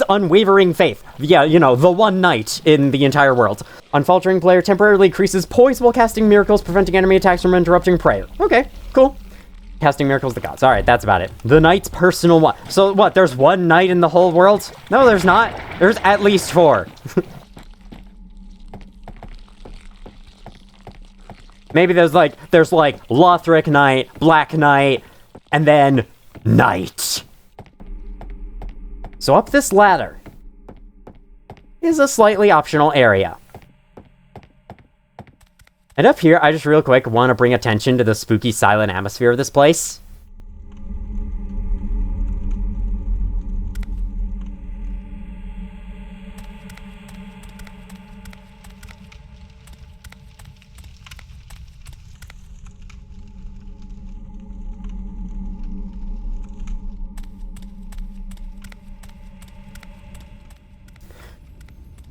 unwavering faith. Yeah, you know, the one knight in the entire world. Unfaltering player temporarily increases poise while casting miracles, preventing enemy attacks from interrupting prey. Okay, cool. Casting miracles the gods. Alright, that's about it. The knight's personal one. So what, there's one knight in the whole world? No, there's not. There's at least 4. Maybe there's like Lothric Knight, Black Knight, and then Knight. So up this ladder is a slightly optional area. And up here, I just real quick want to bring attention to the spooky silent atmosphere of this place.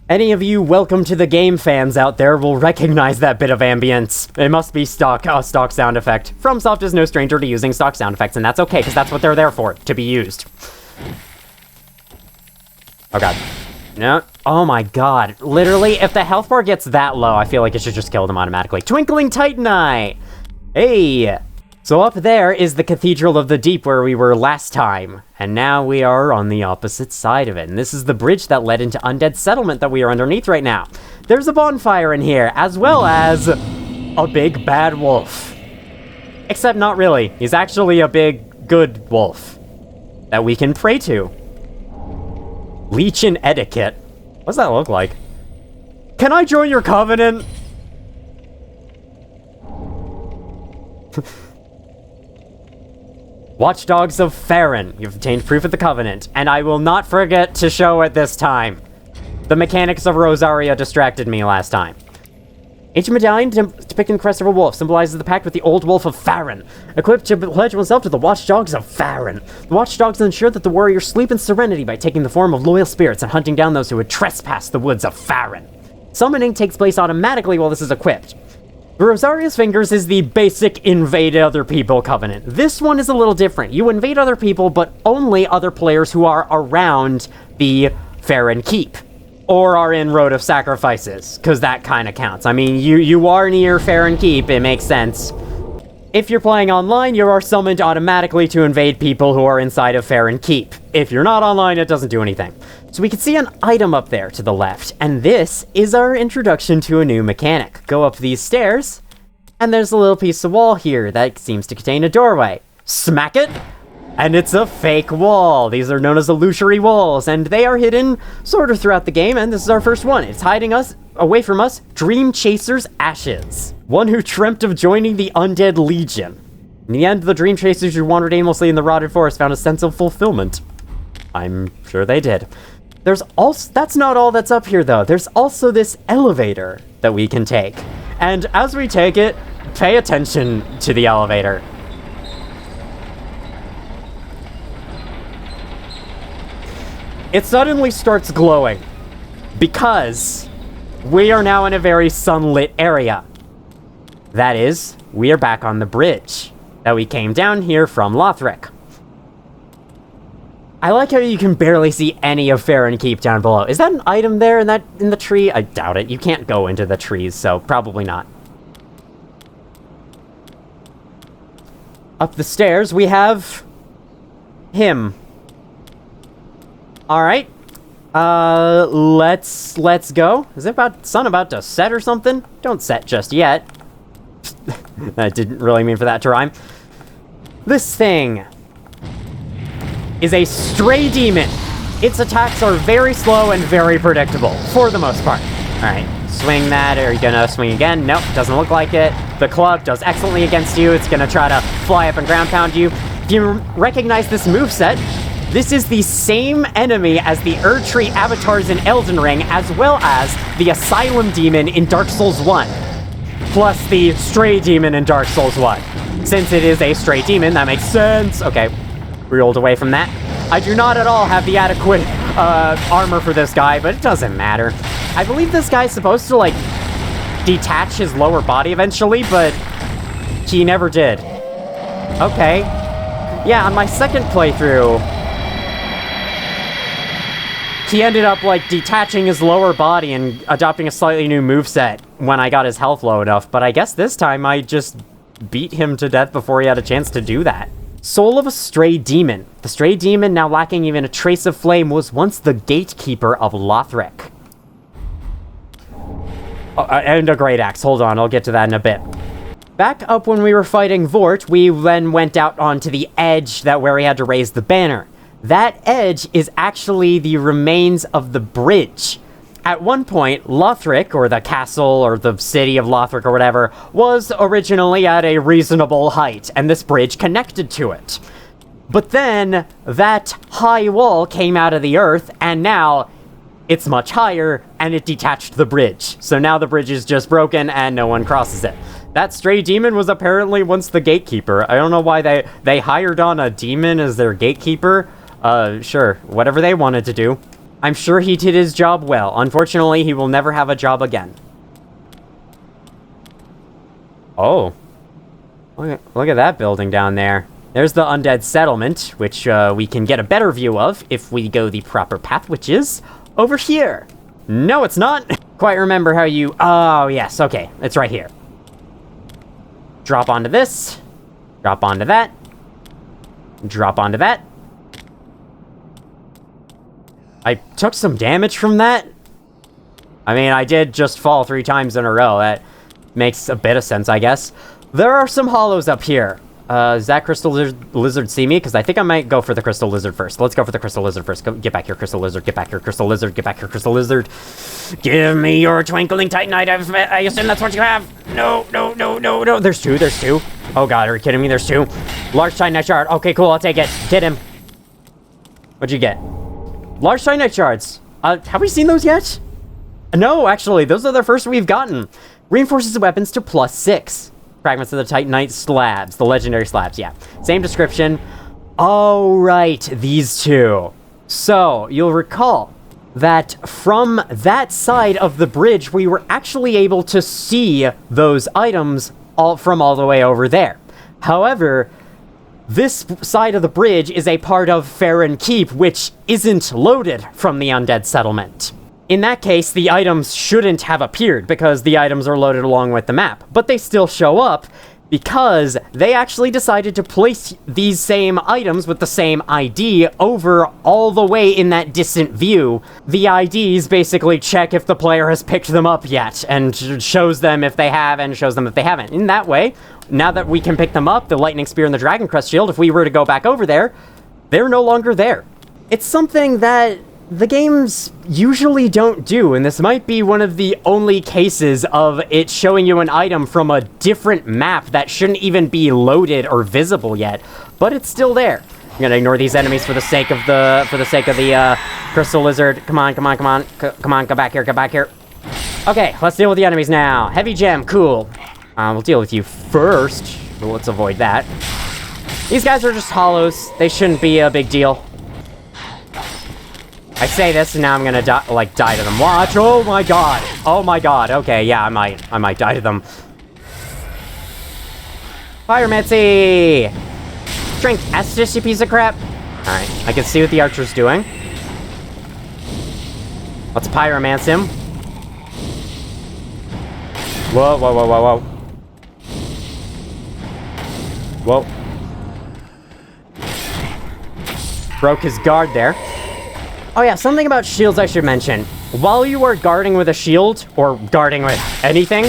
Any of you welcome to the game fans out there will recognize that bit of ambience. It must be stock sound effect. FromSoft is no stranger to using stock sound effects, and that's okay, because that's what they're there for, to be used. Oh god. No. Oh my god. Literally, if the health bar gets that low, I feel like it should just kill them automatically. Twinkling Titanite! Hey! So up there is the Cathedral of the Deep where we were last time, and now we are on the opposite side of it, and this is the bridge that led into Undead Settlement that we are underneath right now. There's a bonfire in here, as well as a big bad wolf. Except not really. He's actually a big good wolf that we can pray to. Legion Etiquette. What does that look like? Can I join your covenant? Watchdogs of Farron. You've obtained proof of the Covenant, and I will not forget to show it this time. The mechanics of Rosaria distracted me last time. Ancient medallion depicting the crest of a wolf symbolizes the pact with the old wolf of Farron, equipped to pledge oneself to the watchdogs of Farron. The watchdogs ensure that the warriors sleep in serenity by taking the form of loyal spirits and hunting down those who would trespass the woods of Farron. Summoning takes place automatically while this is equipped. The Rosaria's Fingers is the basic invade other people covenant. This one is a little different. You invade other people, but only other players who are around the Farron Keep. Or are in Road of Sacrifices, because that kind of counts. I mean, you are near Farron Keep, it makes sense. If you're playing online, you are summoned automatically to invade people who are inside of Farron Keep. If you're not online, it doesn't do anything. So we can see an item up there to the left, and this is our introduction to a new mechanic. Go up these stairs, and there's a little piece of wall here that seems to contain a doorway. Smack it, and it's a fake wall. These are known as illusory walls, and they are hidden sort of throughout the game, and this is our first one. It's hiding us, away from us, Dream Chaser's Ashes. One who dreamt of joining the Undead Legion. In the end, the Dream Chasers who wandered aimlessly in the rotted forest found a sense of fulfillment. I'm sure they did. There's also, that's not all that's up here though. There's also this elevator that we can take. And as we take it, pay attention to the elevator. It suddenly starts glowing because we are now in a very sunlit area. That is, we are back on the bridge that we came down here from Lothric. I like how you can barely see any of Farron Keep down below. Is that an item there in the tree? I doubt it. You can't go into the trees, so probably not. Up the stairs, we have him. All right, let's go. Is it sun about to set or something? Don't set just yet. I didn't really mean for that to rhyme. This thing is a stray demon. Its attacks are very slow and very predictable, for the most part. All right, swing that. Are you gonna swing again? Nope, doesn't look like it. The club does excellently against you. It's gonna try to fly up and ground pound you. If you recognize this moveset, this is the same enemy as the Erdtree avatars in Elden Ring, as well as the Asylum Demon in Dark Souls 1. Plus the Stray Demon in Dark Souls 1. Since it is a Stray Demon, that makes sense. Okay, we rolled away from that. I do not at all have the adequate armor for this guy, but it doesn't matter. I believe this guy's supposed to, like, detach his lower body eventually, but he never did. Okay. Yeah, on my second playthrough, he ended up, like, detaching his lower body and adopting a slightly new moveset when I got his health low enough, but I guess this time I just beat him to death before he had a chance to do that. Soul of a Stray Demon. The Stray Demon, now lacking even a trace of flame, was once the gatekeeper of Lothric. Oh, and a Great Axe. Hold on, I'll get to that in a bit. Back up when we were fighting Vort, we then went out onto the edge where we had to raise the banner. That edge is actually the remains of the bridge. At one point, Lothric, or the castle, or the city of Lothric, or whatever, was originally at a reasonable height, and this bridge connected to it. But then, that high wall came out of the earth, and now it's much higher, and it detached the bridge. So now the bridge is just broken, and no one crosses it. That Stray Demon was apparently once the gatekeeper. I don't know why they hired on a demon as their gatekeeper. Sure, whatever they wanted to do. I'm sure he did his job well. Unfortunately, he will never have a job again. Oh. Look at that building down there. There's the Undead settlement, which we can get a better view of if we go the proper path, which is over here. No, it's not. Quite remember how you... Oh, yes, okay. It's right here. Drop onto this. Drop onto that. Drop onto that. I took some damage from that. I mean, I did just fall 3 times in a row. That makes a bit of sense, I guess. There are some hollows up here. Does that Crystal Lizard see me? Because I think I might go for the Crystal Lizard first. Let's go for the Crystal Lizard first. Get back here, Crystal Lizard. Get back here, Crystal Lizard. Get back here, Crystal Lizard. Give me your twinkling titanite. I assume that's what you have. No. There's two. Oh, God, are you kidding me? There's 2. Large titanite shard. Okay, cool. I'll take it. Get him. What'd you get? Large titanite shards. Have we seen those yet? No, actually, those are the first we've gotten. Reinforces the weapons to +6. Fragments of the Titanite slabs. The legendary slabs, yeah. Same description. Oh, right. These two. So, you'll recall that from that side of the bridge, we were actually able to see those items all the way over there. However, this side of the bridge is a part of Farron Keep, which isn't loaded from the Undead settlement. In that case, the items shouldn't have appeared because the items are loaded along with the map, but they still show up because they actually decided to place these same items with the same ID over all the way in that distant view. The IDs basically check if the player has picked them up yet, and shows them if they have and shows them if they haven't. In that way, now that we can pick them up, the Lightning Spear and the Dragon Crest Shield, if we were to go back over there, they're no longer there. It's something that the games usually don't do, and this might be one of the only cases of it showing you an item from a different map that shouldn't even be loaded or visible yet, but it's still there. I'm gonna ignore these enemies for the sake of the crystal lizard. Come on, come back here. Okay, let's deal with the enemies now. Heavy gem, cool. We'll deal with you first. Let's avoid that. These guys are just hollows. They shouldn't be a big deal. I say this, and now I'm gonna die to them. Watch! Oh my god! Oh my god! Okay, yeah, I might die to them. Pyromancy! Strength Estus, you piece of crap! Alright, I can see what the archer's doing. Let's pyromance him. Whoa. Whoa. Broke his guard there. Oh yeah, something about shields I should mention. While you are guarding with a shield, or guarding with anything,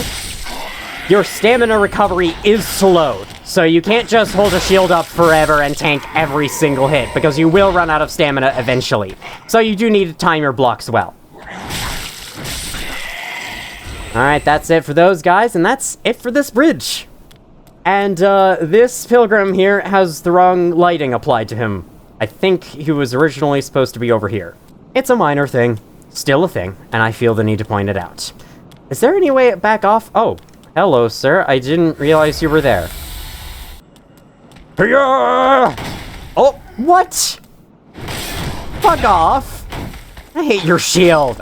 your stamina recovery is slowed. So you can't just hold a shield up forever and tank every single hit, because you will run out of stamina eventually. So you do need to time your blocks well. Alright, that's it for those guys, and that's it for this bridge. And this pilgrim here has the wrong lighting applied to him. I think he was originally supposed to be over here. It's a minor thing, still a thing, and I feel the need to point it out. Is there any way back off? Oh, hello, sir. I didn't realize you were there. Oh, what? Fuck off. I hate your shield.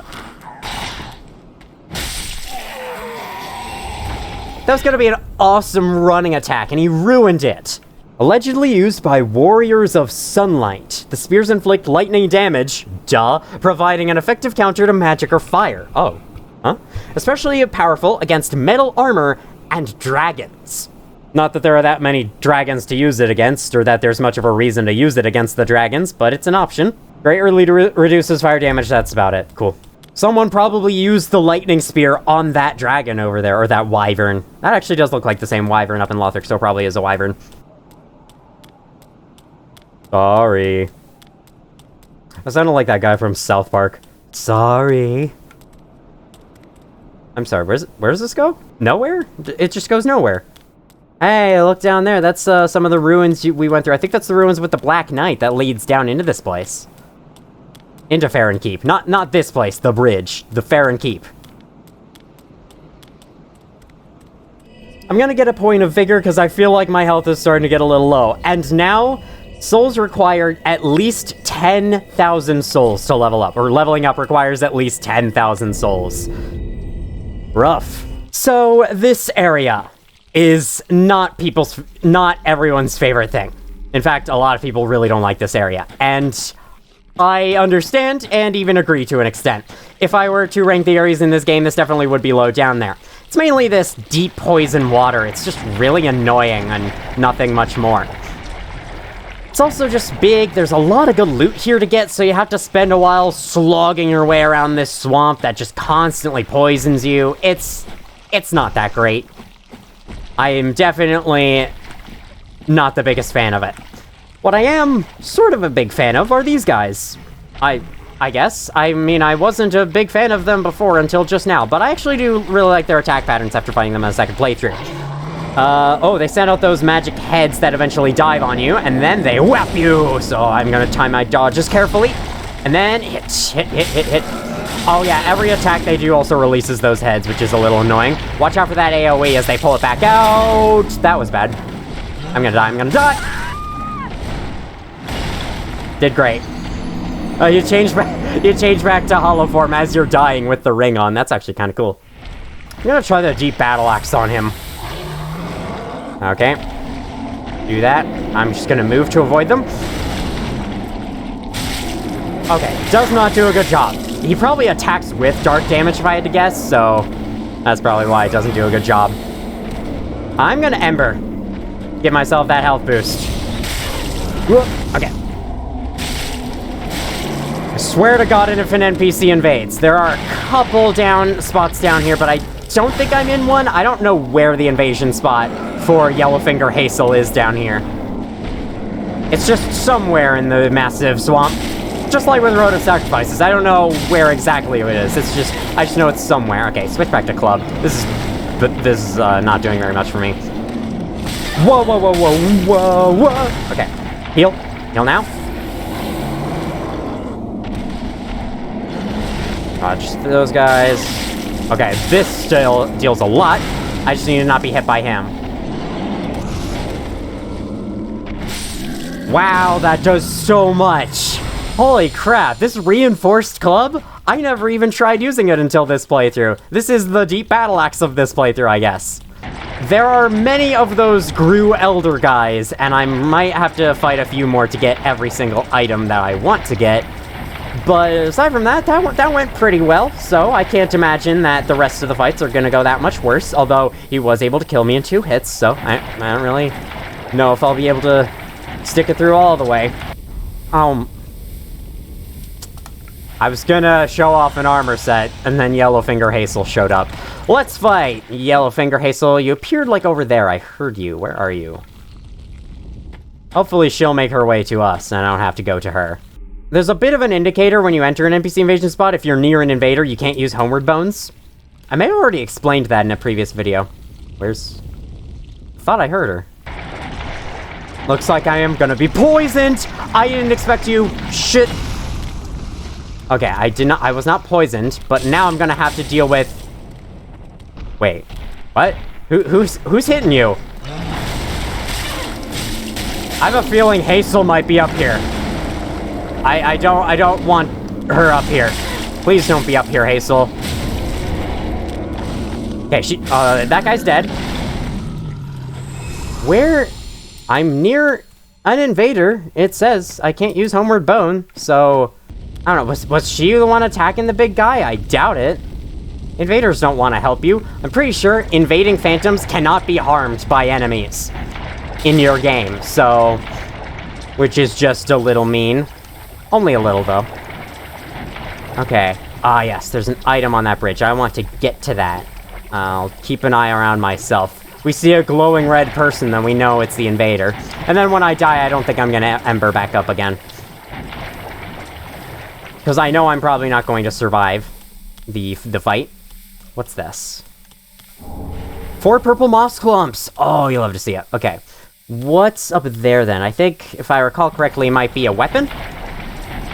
That was gonna be an awesome running attack, and he ruined it. Allegedly used by warriors of sunlight. The spears inflict lightning damage, duh, providing an effective counter to magic or fire. Oh, huh? Especially powerful against metal armor and dragons. Not that there are that many dragons to use it against, or that there's much of a reason to use it against the dragons, but it's an option. Greatly reduces fire damage, that's about it. Cool. Someone probably used the lightning spear on that dragon over there, or that wyvern. That actually does look like the same wyvern up in Lothric, so it probably is a wyvern. Sorry. I sounded like that guy from South Park. Sorry. I'm sorry, where does this go? Nowhere? It just goes nowhere. Hey, look down there. That's some of the ruins we went through. I think that's the ruins with the Black Knight that leads down into this place. Into Farron Keep. Not this place, the bridge. The Farron Keep. I'm gonna get a point of vigor because I feel like my health is starting to get a little low. And now, souls require at least 10,000 souls to level up. Or leveling up requires at least 10,000 souls. Rough. So, this area is not everyone's favorite thing. In fact, a lot of people really don't like this area. And I understand and even agree to an extent. If I were to rank the areas in this game, this definitely would be low down there. It's mainly this deep poison water. It's just really annoying and nothing much more. It's also just big. There's a lot of good loot here to get, so you have to spend a while slogging your way around this swamp that just constantly poisons you. It's not that great. I am definitely not the biggest fan of it. What I am sort of a big fan of are these guys. I guess. I mean, I wasn't a big fan of them before until just now, but I actually do really like their attack patterns after fighting them on a second playthrough. Oh, they send out those magic heads that eventually dive on you, and then they whap you! So I'm gonna time my dodges carefully, and then hit. Oh yeah, every attack they do also releases those heads, which is a little annoying. Watch out for that AoE as they pull it back out. That was bad. I'm gonna die, I'm gonna die! Did great. You change back to hollow form as you're dying with the ring on. That's actually kind of cool. I'm gonna try the deep battle axe on him. Okay. Do that. I'm just gonna move to avoid them. Okay, does not do a good job. He probably attacks with dark damage if I had to guess, so that's probably why it doesn't do a good job. I'm gonna Ember. Give myself that health boost. Okay. I swear to God if an NPC invades. There are a couple spots down here, but I don't think I'm in one. I don't know where the invasion spot for Yellowfinger Hazel is down here. It's just somewhere in the massive swamp. Just like with Road of Sacrifices. I don't know where exactly it is. I just know it's somewhere. Okay, switch back to club. This is not doing very much for me. Whoa, whoa, whoa, whoa, whoa, whoa. Okay, heal. Heal now. Dodge those guys. Okay, this still deals a lot. I just need to not be hit by him. Wow, that does so much. Holy crap, this reinforced club? I never even tried using it until this playthrough. This is the deep battle axe of this playthrough, I guess. There are many of those Gru Elder guys, and I might have to fight a few more to get every single item that I want to get. But aside from that, that went pretty well, so I can't imagine that the rest of the fights are gonna go that much worse, although he was able to kill me in 2 hits, so I don't really know if I'll be able to stick it through all the way. I was gonna show off an armor set, and then Yellowfinger Hazel showed up. Let's fight! Yellowfinger Hazel, you appeared like over there. I heard you. Where are you? Hopefully she'll make her way to us, and I don't have to go to her. There's a bit of an indicator when you enter an NPC invasion spot. If you're near an invader, you can't use homeward bones. I may have already explained that in a previous video. Where's... Thought I heard her. Looks like I am gonna be poisoned! I didn't expect you! Shit! Okay, I was not poisoned, but now I'm gonna have to deal with... Wait, what? Who's hitting you? I have a feeling Hazel might be up here. I don't want her up here. Please don't be up here, Hazel. Okay, that guy's dead. Where? I'm near an invader. It says I can't use homeward bone, so... I don't know, was she the one attacking the big guy? I doubt it. Invaders don't want to help you. I'm pretty sure invading phantoms cannot be harmed by enemies in your game, so... Which is just a little mean. Only a little, though. Okay. Ah, yes, there's an item on that bridge. I want to get to that. I'll keep an eye around myself. We see a glowing red person, then we know it's the invader. And then when I die, I don't think I'm gonna Ember back up again. Because I know I'm probably not going to survive the fight. What's this? 4 purple moss clumps. Oh, you'll love to see it. Okay. What's up there, then? I think, if I recall correctly, it might be a weapon?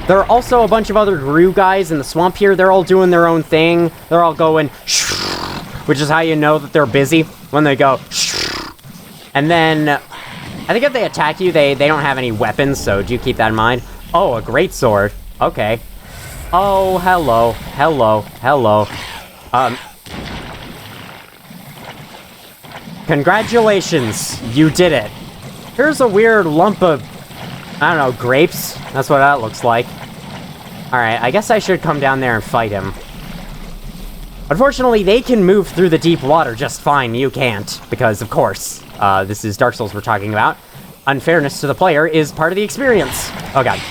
There are also a bunch of other Gru guys in the swamp here. They're all doing their own thing. They're all going... Which is how you know that they're busy. When they go... And then... I think if they attack you, they don't have any weapons, so do keep that in mind. Oh, a great sword. Okay. Oh, hello. Hello. Hello. Congratulations. You did it. Here's a weird lump of... I don't know, grapes? That's what that looks like. Alright, I guess I should come down there and fight him. Unfortunately, they can move through the deep water just fine. You can't. Because, of course, this is Dark Souls we're talking about. Unfairness to the player is part of the experience. Oh, God.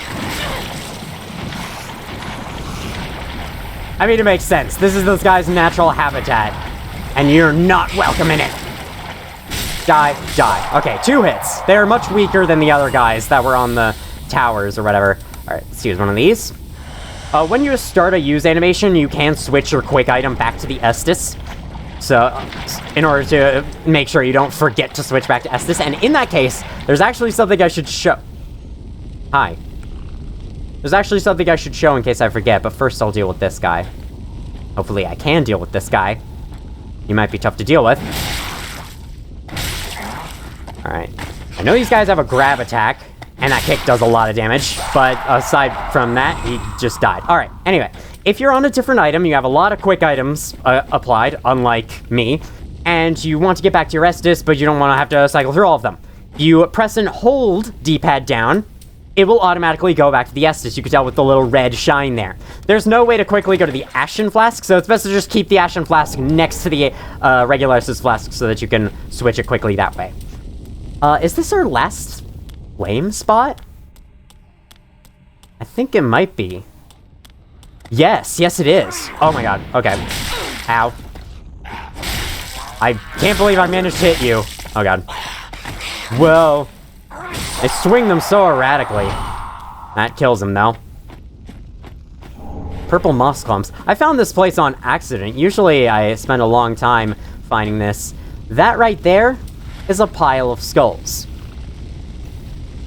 I mean, it makes sense. This is this guy's natural habitat. And you're not welcome in it. Die, die. Okay, 2 hits. They're much weaker than the other guys that were on the towers or whatever. Alright, let's use one of these. When you start a use animation, you can switch your quick item back to the Estus. So, in order to make sure you don't forget to switch back to Estus. And in that case, there's actually something I should show. Hi. There's actually something I should show in case I forget, but first I'll deal with this guy. Hopefully I can deal with this guy. He might be tough to deal with. Alright. I know these guys have a grab attack, and that kick does a lot of damage, but aside from that, he just died. Alright, anyway. If you're on a different item, you have a lot of quick items applied, unlike me, and you want to get back to your Estus, but you don't want to have to cycle through all of them. You press and hold D-pad down, it will automatically go back to the Estus. You can tell with the little red shine there. There's no way to quickly go to the Ashen Flask, so it's best to just keep the Ashen Flask next to the regular Estus Flask so that you can switch it quickly that way. Is this our last flame spot? I think it might be. Yes, it is. Oh my god, okay. Ow. I can't believe I managed to hit you. Oh god. Whoa. They swing them so erratically. That kills him, though. Purple moss clumps. I found this place on accident. Usually I spend a long time finding this. That right there is a pile of skulls.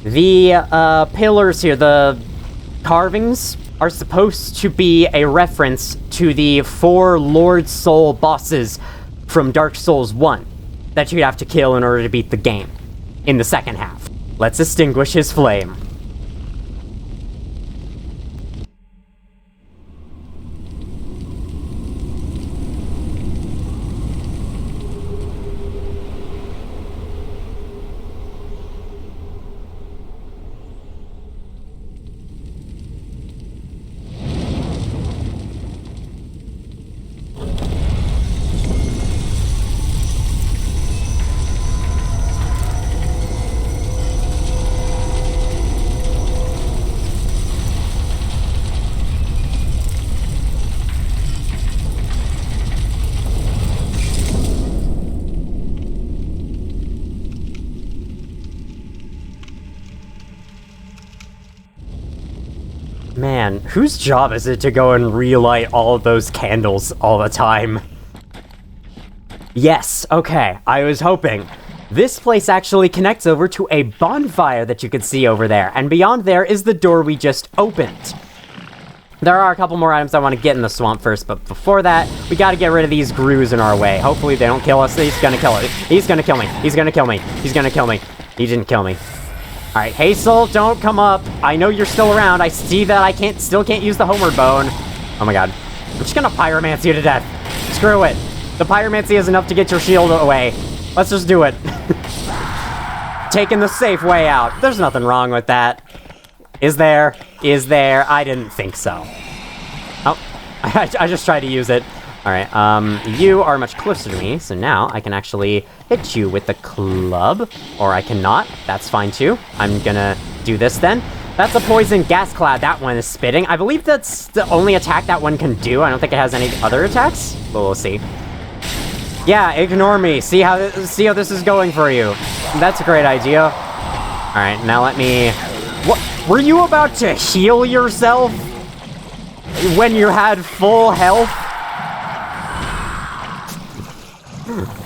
The pillars here, the carvings, are supposed to be a reference to the 4 Lord Soul bosses from Dark Souls 1 that you'd have to kill in order to beat the game in the second half. Let's extinguish his flame. Man, whose job is it to go and relight all of those candles all the time? Yes, okay, I was hoping. This place actually connects over to a bonfire that you can see over there, and beyond there is the door we just opened. There are a couple more items I want to get in the swamp first, but before that, we gotta get rid of these grooves in our way. Hopefully they don't kill us. He's gonna kill it. He's gonna kill me. He's gonna kill me. He's gonna kill me. He didn't kill me. Alright, Hazel, don't come up. I know you're still around. I see that I still can't use the homeward bone. Oh my god. I'm just gonna pyromancy you to death. Screw it. The pyromancy is enough to get your shield away. Let's just do it. Taking the safe way out. There's nothing wrong with that. Is there? Is there? I didn't think so. Oh, I just tried to use it. Alright, you are much closer to me, so now I can actually hit you with the club. Or I cannot. That's fine too. I'm gonna do this then. That's a poison gas cloud that one is spitting. I believe that's the only attack that one can do. I don't think it has any other attacks. But we'll see. Yeah, ignore me. See how this is going for you. That's a great idea. Alright, now let me... What? Were you about to heal yourself? When you had full health?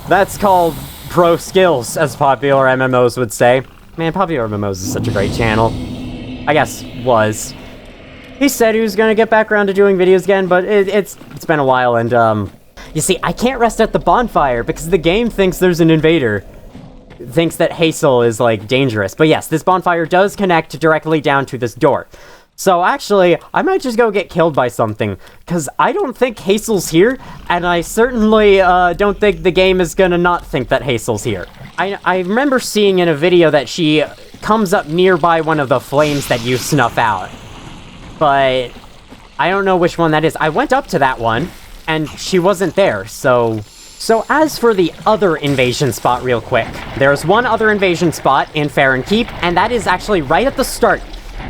That's called pro skills, as popular MMOs would say. Man, popular MMOs is such a great channel. I guess, was. He said he was gonna get back around to doing videos again, but it's been a while, and, you see, I can't rest at the bonfire because the game thinks there's an invader. Thinks that Hazel is, like, dangerous. But yes, this bonfire does connect directly down to this door. So actually, I might just go get killed by something, because I don't think Hazel's here, and I certainly don't think the game is gonna not think that Hazel's here. I remember seeing in a video that she comes up nearby one of the flames that you snuff out. But I don't know which one that is. I went up to that one, and she wasn't there, so... So as for the other invasion spot real quick, there's one other invasion spot in Farron Keep, and that is actually right at the start.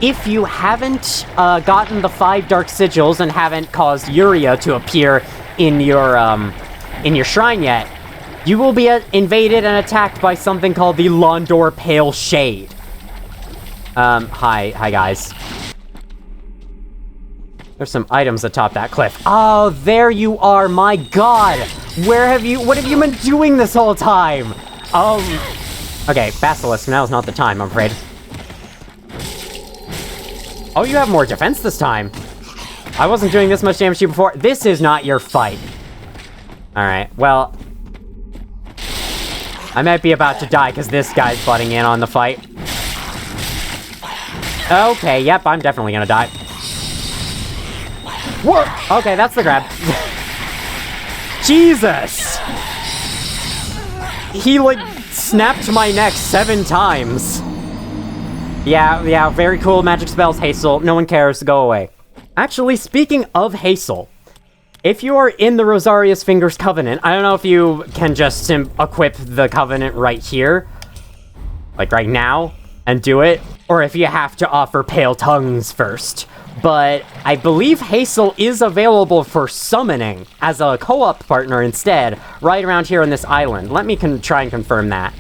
If you haven't gotten the 5 dark sigils and haven't caused Yuria to appear in your shrine yet, you will be invaded and attacked by something called the Londor Pale Shade. Hi guys. There's some items atop that cliff. Oh, there you are, my god! What have you been doing this whole time? Okay, Basilisk, now's not the time, I'm afraid. Oh, you have more defense this time. I wasn't doing this much damage to you before. This is not your fight. Alright, well... I might be about to die because this guy's butting in on the fight. Okay, yep, I'm definitely gonna die. Whoa! Okay, that's the grab. Jesus! He, like, snapped my neck 7 times. Yeah, very cool magic spells, Hazel. No one cares, go away. Actually, speaking of Hazel, if you are in the Rosaria's Fingers Covenant, I don't know if you can just equip the Covenant right here, like right now, and do it, or if you have to offer Pale Tongues first. But I believe Hazel is available for summoning as a co-op partner instead, right around here on this island. Let me try and confirm that.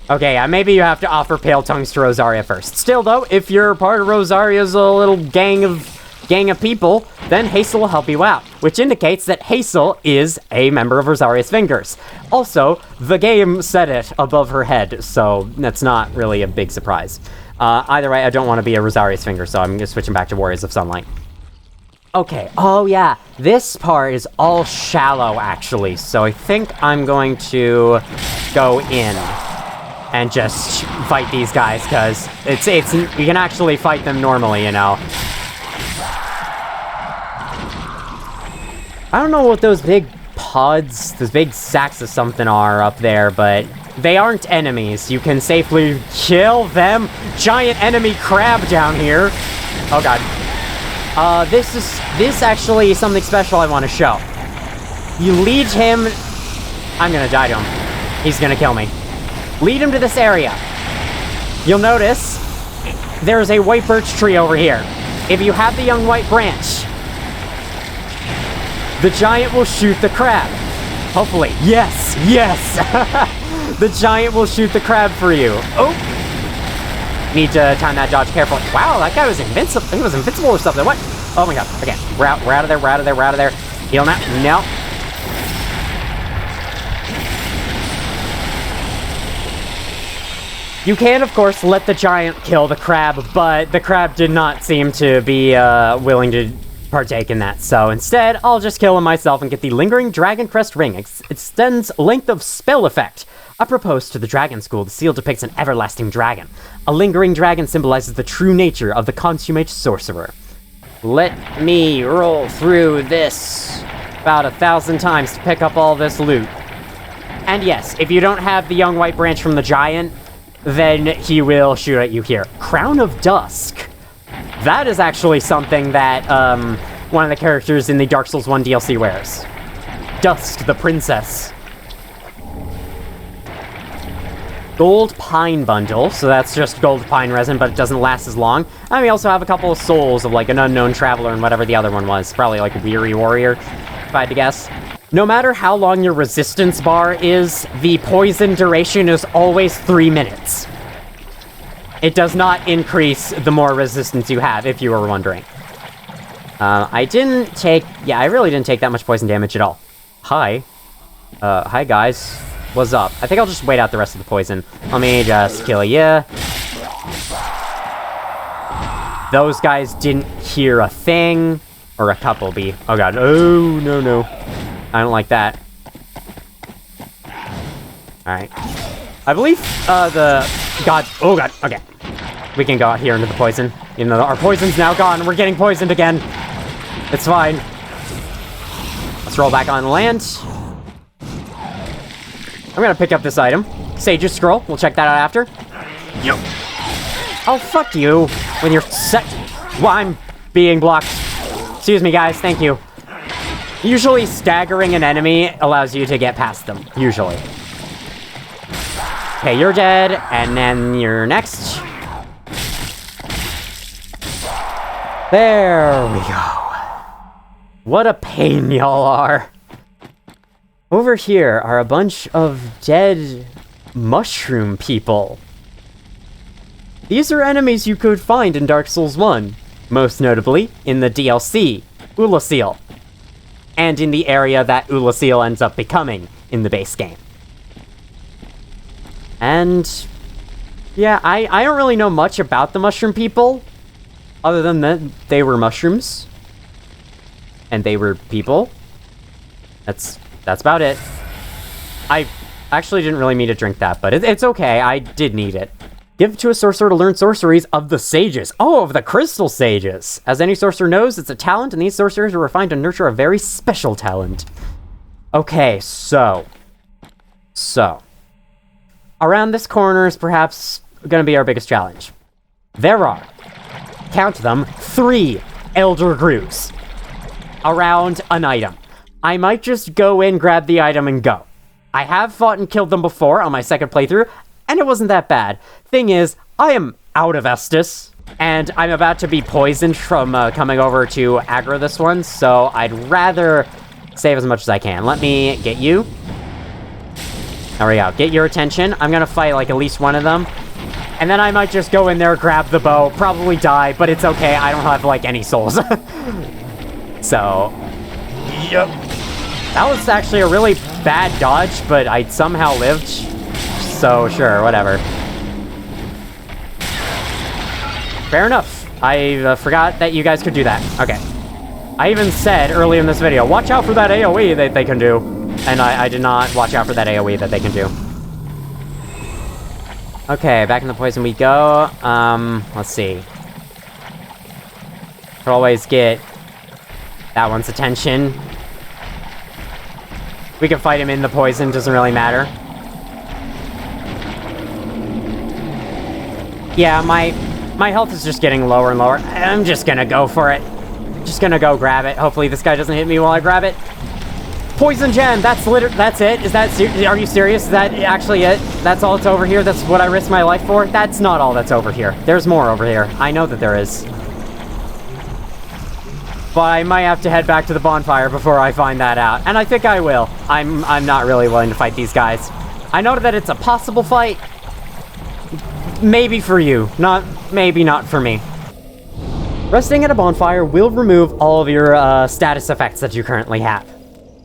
Okay, maybe you have to offer Pale Tongues to Rosaria first. Still, though, if you're part of Rosaria's little gang of people, then Hazel will help you out, which indicates that Hazel is a member of Rosaria's Fingers. Also, the game said it above her head, so that's not really a big surprise. Either way, I don't want to be a Rosaria's Finger, so I'm just switching back to Warriors of Sunlight. Okay, oh yeah, this part is all shallow, actually, so I think I'm going to go in and just fight these guys, because you can actually fight them normally, you know. I don't know what those big pods, those big sacks of something are up there, but they aren't enemies. You can safely kill them. Giant enemy crab down here. Oh god. This actually is something special I want to show. You lead him... I'm gonna die to him. He's gonna kill me. Lead him to this area. You'll notice there's a white birch tree over here. If you have the young white branch, the giant will shoot the crab. Hopefully. Yes! Yes! The giant will shoot the crab for you. Oh! Need to time that dodge carefully. Wow, that guy was invincible. He was invincible or something. What? Oh my god. Okay. We're out of there, we're out of there, we're out of there. Heal now. No. You can, of course, let the giant kill the crab, but the crab did not seem to be willing to partake in that. So instead, I'll just kill him myself and get the Lingering Dragon Crest Ring. Extends length of spell effect. Apropos to the Dragon School, the seal depicts an everlasting dragon. A lingering dragon symbolizes the true nature of the consummate sorcerer. Let me roll through this about 1,000 times to pick up all this loot. And yes, if you don't have the young white branch from the giant, then he will shoot at you here. Crown of Dusk. That is actually something that one of the characters in the Dark Souls 1 DLC wears. Dusk, the princess. Gold Pine Bundle, so that's just gold pine resin, but it doesn't last as long. And we also have a couple of souls of like an unknown traveler and whatever the other one was. Probably like a Weary Warrior, if I had to guess. No matter how long your resistance bar is, the poison duration is always 3 minutes. It does not increase the more resistance you have, if you were wondering. I really didn't take that much poison damage at all. Hi. Hi guys. What's up? I think I'll just wait out the rest of the poison. Let me just kill ya. Those guys didn't hear a thing. Or a couple be. Oh god. Oh, no, no. I don't like that. Alright. I believe, God. Oh god. Okay. We can go out here into the poison. Even though our poison's now gone. We're getting poisoned again. It's fine. Let's roll back on land. I'm gonna pick up this item. Sage's Scroll. We'll check that out after. Yep. Oh, fuck you. When you're set... Well, I'm being blocked. Excuse me, guys. Thank you. Usually, staggering an enemy allows you to get past them. Usually. Okay, you're dead. And then you're next. There we go. What a pain y'all are. Over here are a bunch of dead mushroom people. These are enemies you could find in Dark Souls 1, most notably in the DLC, Ulasil, and in the area that Ulasil ends up becoming in the base game. And Yeah, I don't really know much about the mushroom people, other than that they were mushrooms. And they were people. That's about it. I actually didn't really mean to drink that, but it's okay. I did need it. Give to a sorcerer to learn sorceries of the sages. Oh, of the crystal sages. As any sorcerer knows, it's a talent, and these sorcerers are refined to nurture a very special talent. Okay, so. Around this corner is perhaps going to be our biggest challenge. There are, count them, 3 Elder Grooves around an item. I might just go in, grab the item, and go. I have fought and killed them before on my second playthrough, and it wasn't that bad. Thing is, I am out of Estus, and I'm about to be poisoned from coming over to aggro this one, so I'd rather save as much as I can. Let me get you. There we go. Get your attention. I'm gonna fight like at least one of them, and then I might just go in there, grab the bow, probably die, but it's okay. I don't have like any souls. So, yep. That was actually a really bad dodge, but I somehow lived. So, sure, whatever. Fair enough. I forgot that you guys could do that. Okay. I even said earlier in this video, watch out for that AoE that they can do. And I did not watch out for that AoE that they can do. Okay, back in the poison we go. Let's see. Could always get that one's attention. We can fight him in the poison, doesn't really matter. Yeah, my health is just getting lower and lower. I'm just gonna go for it. Just gonna go grab it. Hopefully this guy doesn't hit me while I grab it. Poison gem, that's it? Is that are you serious? Is that actually it? That's all that's over here? That's what I risked my life for? That's not all that's over here. There's more over here. I know that there is. But I might have to head back to the bonfire before I find that out. And I think I will. I'm not really willing to fight these guys. I know that it's a possible fight. Maybe for you. Maybe not for me. Resting at a bonfire will remove all of your status effects that you currently have.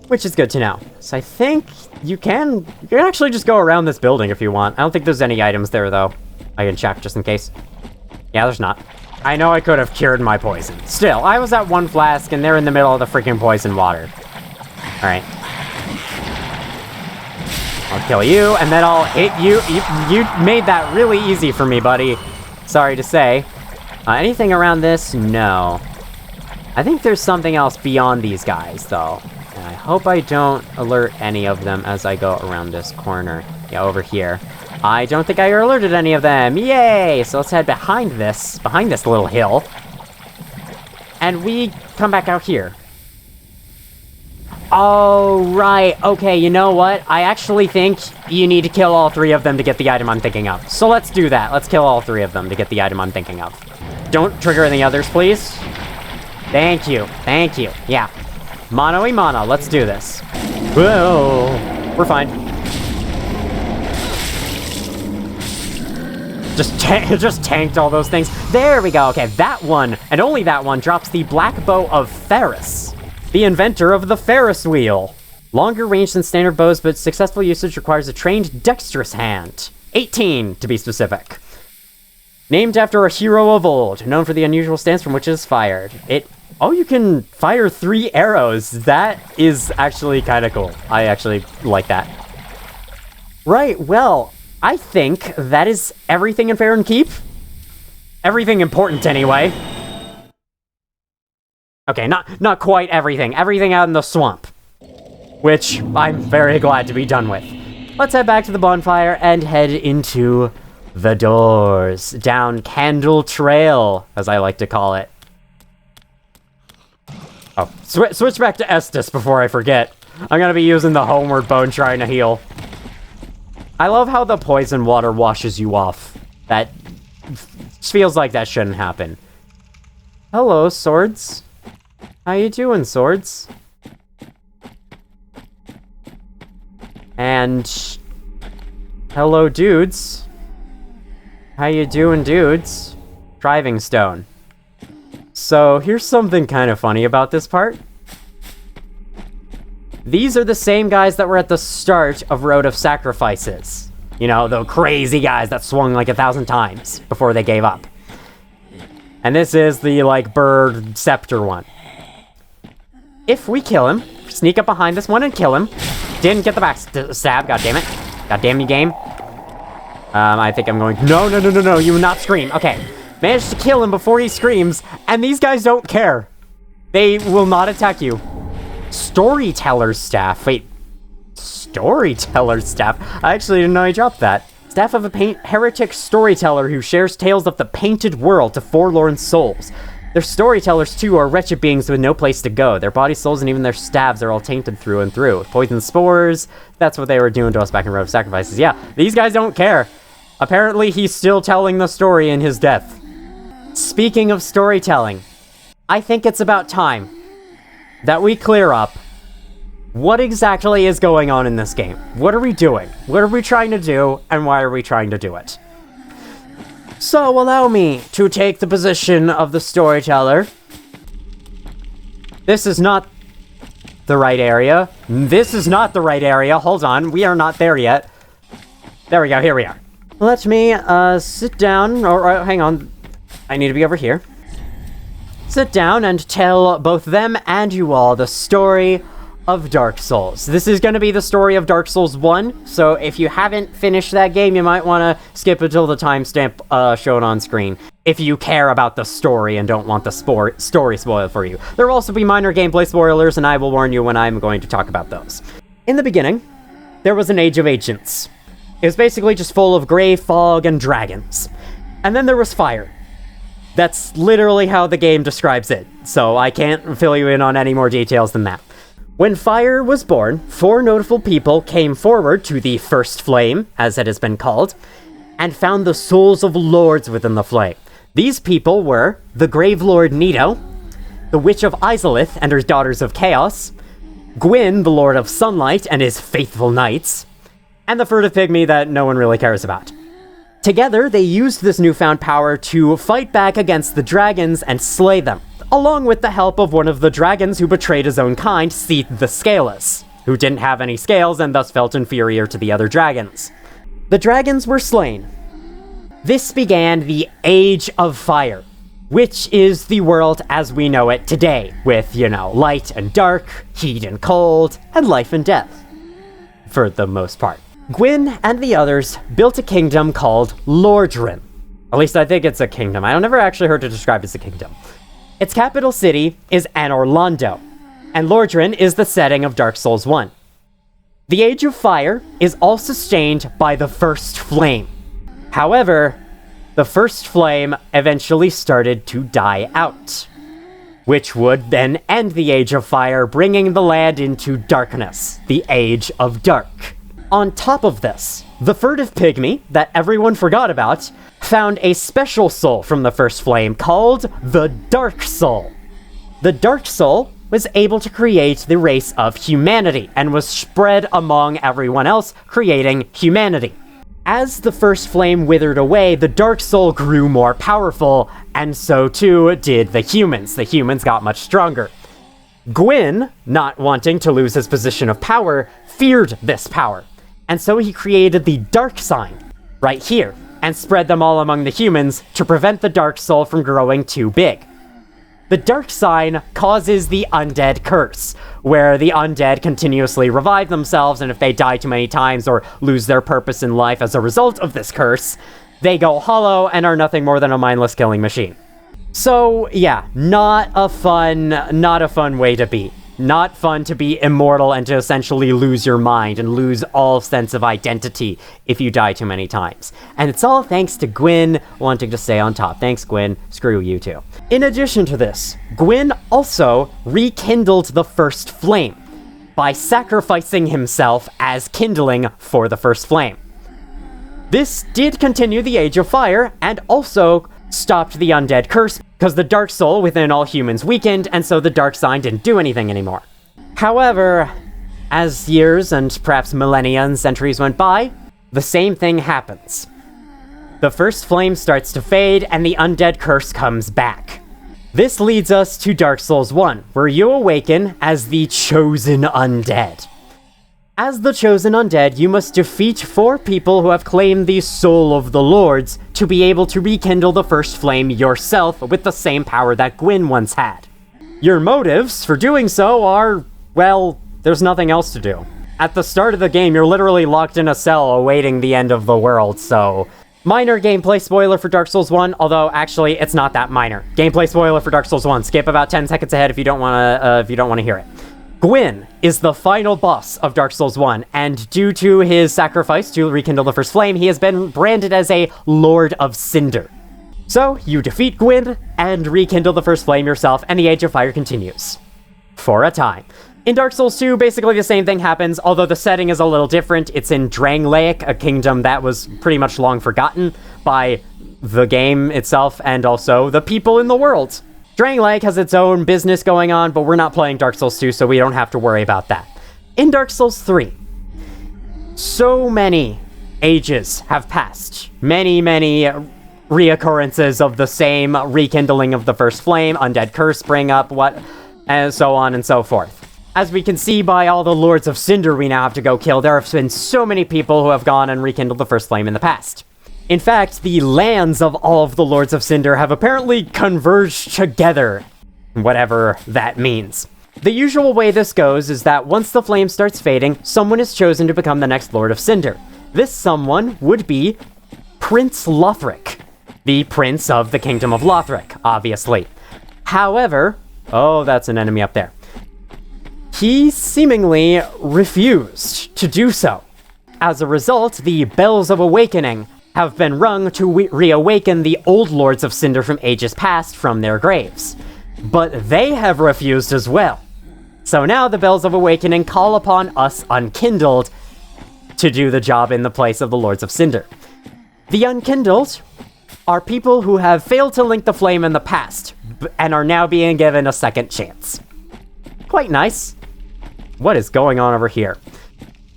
Which is good to know. So I think you can actually just go around this building if you want. I don't think there's any items there, though. I can check just in case. Yeah, there's not. I know I could have cured my poison. Still, I was at 1 flask, and they're in the middle of the freaking poison water. Alright. I'll kill you, and then I'll hit you. You made that really easy for me, buddy. Sorry to say. Anything around this? No. I think there's something else beyond these guys, though. And I hope I don't alert any of them as I go around this corner. Yeah, over here. I don't think I alerted any of them. Yay! So let's head behind this little hill. And we come back out here. Oh, right. Okay, you know what? I actually think you need to kill all 3 of them to get the item I'm thinking of. So let's do that. Let's kill all 3 of them to get the item I'm thinking of. Don't trigger any others, please. Thank you. Thank you. Yeah. Mono y mono. Let's do this. Whoa. We're fine. Just tanked all those things. There we go. Okay, that one, and only that one, drops the black bow of Ferris, the inventor of the Ferris wheel. Longer range than standard bows, but successful usage requires a trained, dexterous hand. 18, to be specific. Named after a hero of old, known for the unusual stance from which it is fired. Oh, you can fire 3 arrows. That is actually kind of cool. I actually like that. Right, well, I think that is everything in Farron Keep. Everything important, anyway. Okay, not quite everything. Everything out in the swamp. Which I'm very glad to be done with. Let's head back to the bonfire and head into the doors. Down Candle Trail, as I like to call it. Oh, switch back to Estus before I forget. I'm gonna be using the homeward bone trying to heal. I love how the poison water washes you off. That feels like that shouldn't happen. Hello, swords. How you doing, swords? And hello, dudes. How you doing, dudes? Driving stone. So here's something kind of funny about this part. These are the same guys that were at the start of Road of Sacrifices. You know, the crazy guys that swung like 1,000 times before they gave up. And this is the, like, bird scepter one. If we kill him, sneak up behind this one and kill him. Didn't get the back stab, god damn it. God damn you, game. I think I'm going, no, you will not scream. Okay, managed to kill him before he screams, and these guys don't care. They will not attack you. Storyteller's staff. Wait, storyteller's staff? I actually didn't know I dropped that. Staff of a heretic storyteller who shares tales of the painted world to forlorn souls. Their storytellers, too, are wretched beings with no place to go. Their bodies, souls, and even their staves are all tainted through and through. Poison spores, that's what they were doing to us back in Road of Sacrifices. Yeah, these guys don't care. Apparently, he's still telling the story in his death. Speaking of storytelling, I think it's about time that we clear up what exactly is going on in this game. What are we doing? What are we trying to do, and why are we trying to do it? So, allow me to take the position of the storyteller. This is not the right area. This is not the right area. Hold on, we are not there yet. There we go, here we are. Let me, sit down, or hang on. I need to be over here. Sit down and tell both them and you all the story of Dark Souls. This is going to be the story of Dark Souls 1, so if you haven't finished that game, you might want to skip until the timestamp shown on screen, if you care about the story and don't want the story spoiled for you. There will also be minor gameplay spoilers, and I will warn you when I'm going to talk about those. In the beginning, there was an Age of Ancients. It was basically just full of gray fog and dragons. And then there was fire. That's literally how the game describes it, so I can't fill you in on any more details than that. When fire was born, 4 notable people came forward to the First Flame, as it has been called, and found the souls of lords within the flame. These people were the Grave Lord Nito, the Witch of Izalith and her Daughters of Chaos, Gwyn, the Lord of Sunlight and his faithful knights, and the Furtive Pygmy that no one really cares about. Together, they used this newfound power to fight back against the dragons and slay them, along with the help of one of the dragons who betrayed his own kind, Seath the Scaleless, who didn't have any scales and thus felt inferior to the other dragons. The dragons were slain. This began the Age of Fire, which is the world as we know it today, with, you know, light and dark, heat and cold, and life and death, for the most part. Gwyn and the others built a kingdom called Lordran. At least I think it's a kingdom. I've never actually heard it described as a kingdom. Its capital city is Anor Londo, and Lordran is the setting of Dark Souls 1. The Age of Fire is all sustained by the First Flame. However, the First Flame eventually started to die out, which would then end the Age of Fire, bringing the land into darkness, the Age of Dark. On top of this, the Furtive Pygmy, that everyone forgot about, found a special soul from the First Flame called the Dark Soul. The Dark Soul was able to create the race of humanity and was spread among everyone else, creating humanity. As the First Flame withered away, the Dark Soul grew more powerful, and so too did the humans. The humans got much stronger. Gwyn, not wanting to lose his position of power, feared this power. And so he created the Dark Sign, right here, and spread them all among the humans to prevent the Dark Soul from growing too big. The Dark Sign causes the Undead Curse, where the Undead continuously revive themselves, and if they die too many times or lose their purpose in life as a result of this curse, they go hollow and are nothing more than a mindless killing machine. So, yeah, not a fun way to be. Not fun to be immortal and to essentially lose your mind and lose all sense of identity if you die too many times. And it's all thanks to Gwyn wanting to stay on top. Thanks, Gwyn. Screw you too. In addition to this, Gwyn also rekindled the First Flame by sacrificing himself as kindling for the First Flame. This did continue the Age of Fire and also stopped the Undead Curse, because the Dark Soul within all humans weakened, and so the Dark Sign didn't do anything anymore. However, as years and perhaps millennia and centuries went by, the same thing happens. The First Flame starts to fade, and the Undead Curse comes back. This leads us to Dark Souls 1, where you awaken as the Chosen Undead. As the chosen undead, you must defeat 4 people who have claimed the soul of the lords to be able to rekindle the first flame yourself with the same power that Gwyn once had. Your motives for doing so are, well, there's nothing else to do. At the start of the game, you're literally locked in a cell awaiting the end of the world, so... Minor gameplay spoiler for Dark Souls 1, although actually it's not that minor. Gameplay spoiler for Dark Souls 1. Skip about 10 seconds ahead if you don't want to hear it. Gwyn is the final boss of Dark Souls 1, and due to his sacrifice to rekindle the first flame, he has been branded as a Lord of Cinder. So, you defeat Gwyn, and rekindle the first flame yourself, and the Age of Fire continues. For a time. In Dark Souls 2, basically the same thing happens, although the setting is a little different. It's in Drangleic, a kingdom that was pretty much long forgotten by the game itself, and also the people in the world. Drangleic has its own business going on, but we're not playing Dark Souls 2, so we don't have to worry about that. In Dark Souls 3, so many ages have passed. Many reoccurrences of the same rekindling of the first flame, undead curse spring up, and so on and so forth. As we can see by all the Lords of Cinder we now have to go kill, there have been so many people who have gone and rekindled the first flame in the past. In fact, the lands of all of the Lords of Cinder have apparently converged together, whatever that means. The usual way this goes is that once the flame starts fading, someone is chosen to become the next Lord of Cinder. This someone would be Prince Lothric, the Prince of the Kingdom of Lothric, obviously. However, oh, that's an enemy up there. He seemingly refused to do so. As a result, the Bells of Awakening have been rung to reawaken the old Lords of Cinder from ages past from their graves. But they have refused as well. So now the Bells of Awakening call upon us Unkindled to do the job in the place of the Lords of Cinder. The Unkindled are people who have failed to link the flame in the past, and are now being given a second chance. Quite nice. What is going on over here?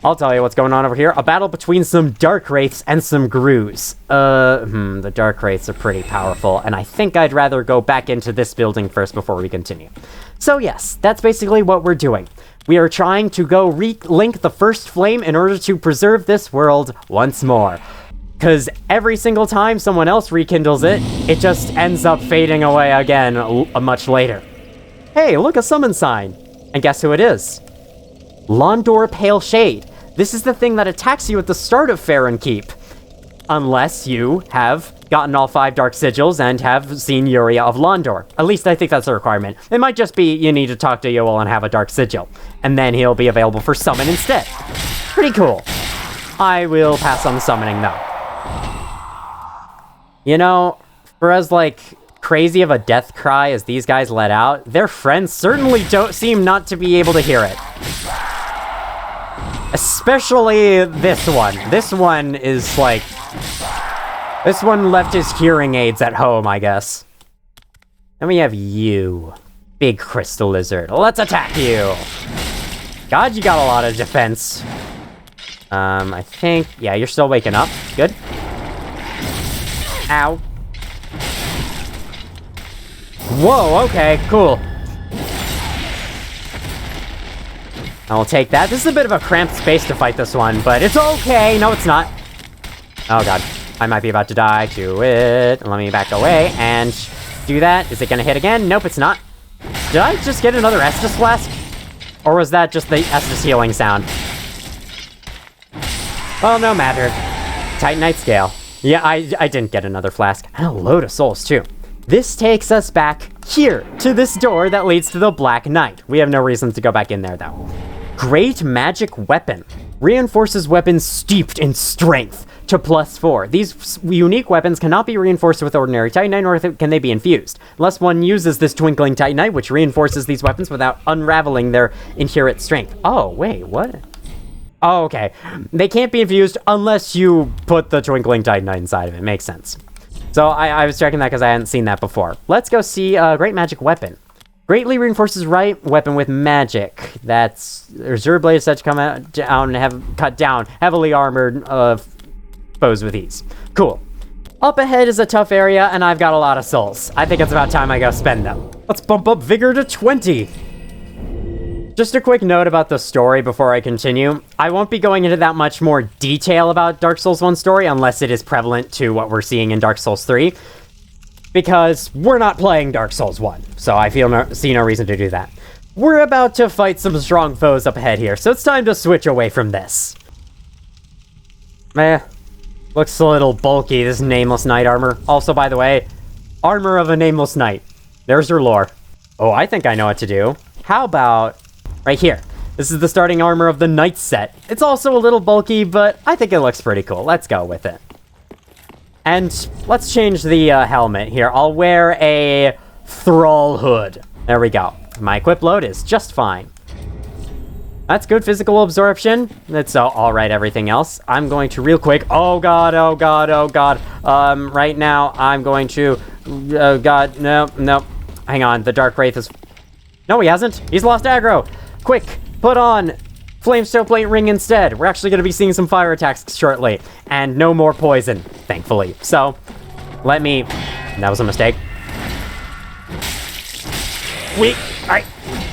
I'll tell you what's going on over here. A battle between some Dark Wraiths and some Grues. The Dark Wraiths are pretty powerful, and I think I'd rather go back into this building first before we continue. So yes, that's basically what we're doing. We are trying to go re-link the first flame in order to preserve this world once more. Because every single time someone else rekindles it, it just ends up fading away again much later. Hey, look, a summon sign. And guess who it is? Londor Pale Shade. This is the thing that attacks you at the start of Farron Keep. Unless you have gotten all 5 Dark Sigils and have seen Yuria of Londor. At least I think that's a requirement. It might just be you need to talk to Yoel and have a Dark Sigil. And then he'll be available for summon instead. Pretty cool. I will pass on the summoning though. You know, for as crazy of a death cry as these guys let out, their friends certainly don't seem not to be able to hear it. Especially this one. This one is this one left his hearing aids at home, I guess. Then we have you, big crystal lizard. Let's attack you. God, you got a lot of defense. I think, yeah, you're still waking up. Good. Ow. Whoa, okay, cool. I'll take that. This is a bit of a cramped space to fight this one, but it's okay. No, it's not. Oh, God. I might be about to die to it. Let me back away and do that. Is it going to hit again? Nope, it's not. Did I just get another Estus Flask? Or was that just the Estus healing sound? Well, no matter. Titanite Scale. Yeah, I didn't get another flask. And a load of souls, too. This takes us back here, to this door that leads to the Black Knight. We have no reason to go back in there, though. Great Magic Weapon. Reinforces weapons steeped in strength to +4. These unique weapons cannot be reinforced with ordinary Titanite, nor can they be infused, unless one uses this Twinkling Titanite, which reinforces these weapons without unraveling their inherent strength. Oh, wait, what? Oh, okay. They can't be infused unless you put the Twinkling Titanite inside of it. Makes sense. So I was checking that because I hadn't seen that before. Let's go see Great Magic Weapon. Greatly reinforces right weapon with magic. That's Reserve Blade set to come out down and have cut down heavily armored foes with ease. Cool. Up ahead is a tough area, and I've got a lot of souls. I think it's about time I go spend them. Let's bump up Vigor to 20. Just a quick note about the story before I continue. I won't be going into that much more detail about Dark Souls 1 story unless it is prevalent to what we're seeing in Dark Souls 3. Because we're not playing Dark Souls 1, so I see no reason to do that. We're about to fight some strong foes up ahead here, so it's time to switch away from this. Looks a little bulky, this Nameless Knight armor. Also, by the way, armor of a Nameless Knight. There's your lore. Oh, I think I know what to do. How about right here? This is the starting armor of the Knight set. It's also a little bulky, but I think it looks pretty cool. Let's go with it. And let's change the helmet here. I'll wear a Thrall hood. There we go. My equip load is just fine. That's good physical absorption. That's alright, everything else. I'm going to real quick... Oh god, oh god, oh god. Right now, I'm going to... Oh god, no. Hang on, the Dark Wraith is... No, he hasn't. He's lost aggro. Quick, put on Flamestone Plate Ring instead. We're actually going to be seeing some fire attacks shortly. And no more poison, thankfully. So, let me... That was a mistake. Alright.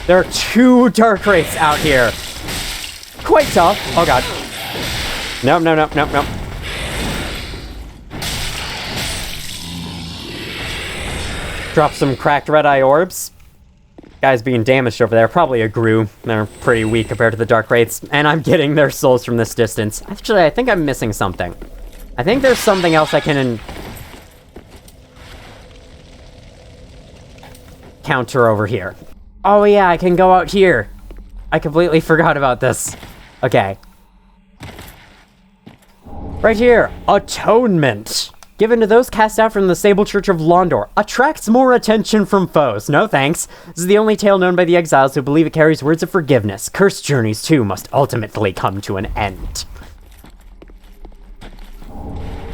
There are 2 Dark Wraiths out here. Quite tough. Oh god. No. Drop some cracked red eye orbs. Guys being damaged over there. Probably a Gru. They're pretty weak compared to the Dark Wraiths. And I'm getting their souls from this distance. Actually, I think I'm missing something. I think there's something else I can encounter over here. Oh yeah, I can go out here. I completely forgot about this. Okay. Right here. Atonement. Given to those cast out from the Sable Church of Londor. Attracts more attention from foes. No thanks. This is the only tale known by the exiles who believe it carries words of forgiveness. Cursed journeys, too, must ultimately come to an end.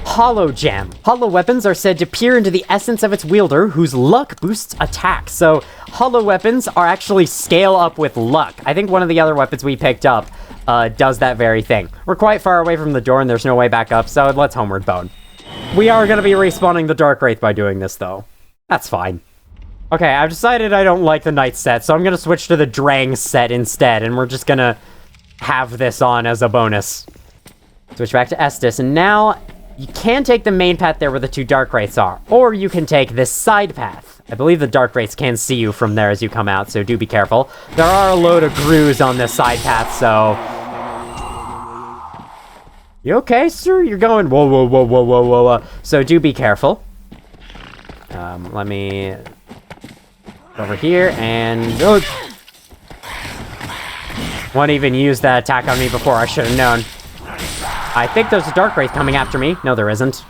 Hollow Gem. Hollow weapons are said to peer into the essence of its wielder, whose luck boosts attack. So, hollow weapons are actually scale up with luck. I think one of the other weapons we picked up does that very thing. We're quite far away from the door and there's no way back up, so let's homeward bone. We are going to be respawning the Dark Wraith by doing this, though. That's fine. Okay, I've decided I don't like the Knight set, so I'm going to switch to the Drang set instead, and we're just going to have this on as a bonus. Switch back to Estus, and now... You can take the main path there where the 2 Dark Wraiths are, or you can take this side path. I believe the Dark Wraiths can see you from there as you come out, so do be careful. There are a load of Grus on this side path, so... You okay, sir? You're going... Whoa. So do be careful. Let me... Over here, and... Oh! Won't even use that attack on me before, I should have known. I think there's a Dark Wraith coming after me. No, there isn't.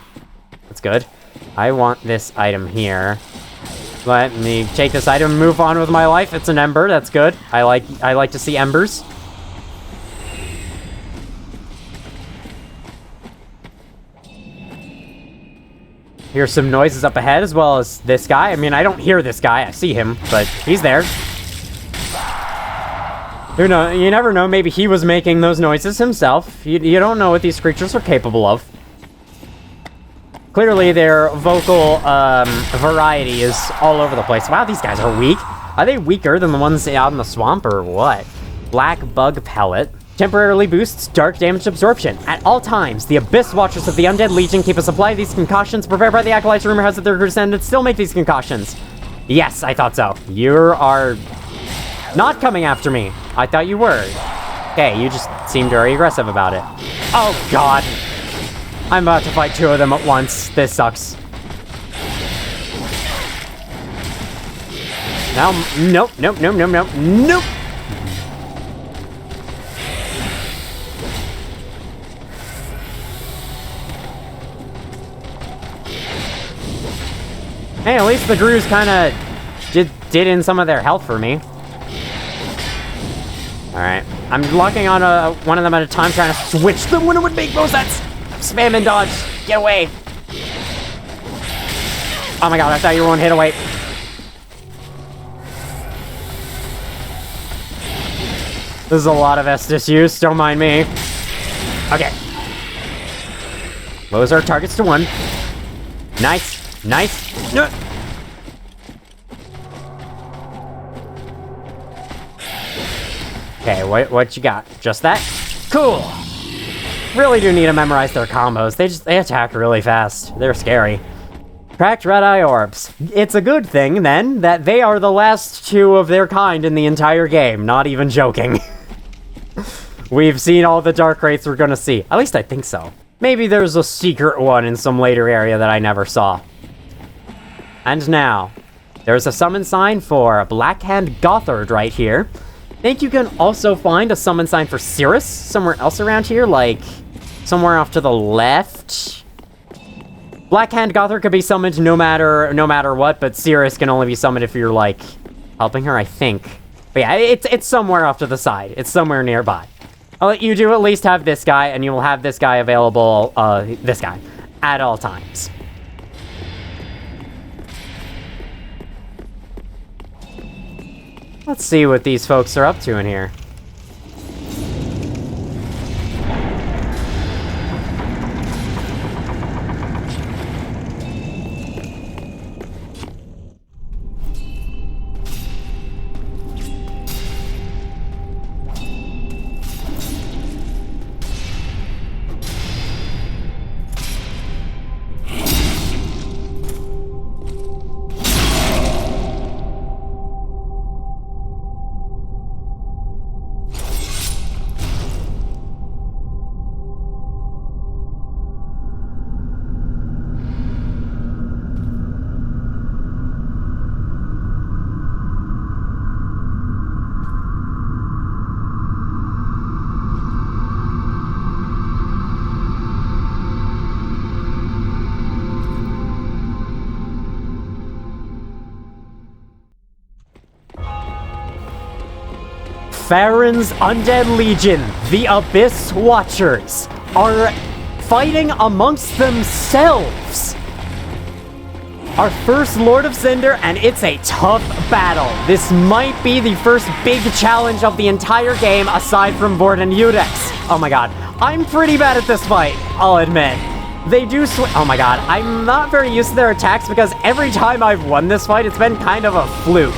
That's good. I want this item here. Let me take this item and move on with my life. It's an ember. That's good. I like to see embers. Here's some noises up ahead, as well as this guy. I mean, I don't hear this guy. I see him, but he's there. Who knows? You never know. Maybe he was making those noises himself. You don't know what these creatures are capable of. Clearly, their vocal variety is all over the place. Wow, these guys are weak. Are they weaker than the ones out in the swamp, or what? Black Bug Pellet. Temporarily boosts dark damage absorption. At all times, the Abyss Watchers of the Undead Legion keep a supply of these concoctions prepared by the Acolytes. Rumor has it their descendants still make these concoctions. Yes, I thought so. You are... not coming after me. I thought you were. Okay, you just seemed very aggressive about it. Oh, God. I'm about to fight 2 of them at once. This sucks. Now, nope. Hey, at least the Grus kind of did in some of their health for me. Alright. I'm locking on one of them at a time, trying to switch them when it would make most sense. Spam and dodge. Get away. Oh my god, I thought you were 1 hit away. This is a lot of Estus use, don't mind me. Okay. Those are targets to 1. Nice. Okay, what you got? Just that? Cool! Really do need to memorize their combos. They attack really fast. They're scary. Cracked red-eye orbs. It's a good thing, then, that they are the last two of their kind in the entire game. Not even joking. We've seen all the dark wraiths we're gonna see. At least I think so. Maybe there's a secret one in some later area that I never saw. And now, there's a summon sign for Blackhand Gothard right here. I think you can also find a summon sign for Cirrus somewhere else around here, like somewhere off to the left. Blackhand Gothard could be summoned no matter what, but Cirrus can only be summoned if you're like helping her, I think. But yeah, it's somewhere off to the side. It's somewhere nearby. I'll let you do at least have this guy, and you will have this guy available, this guy, at all times. Let's see what these folks are up to in here. Farron's Undead Legion, the Abyss Watchers, are fighting amongst themselves. Our first Lord of Cinder, and it's a tough battle. This might be the first big challenge of the entire game, aside from Vord and Udex. Oh my god, I'm pretty bad at this fight, I'll admit. They do oh my god, I'm not very used to their attacks because every time I've won this fight, it's been kind of a fluke.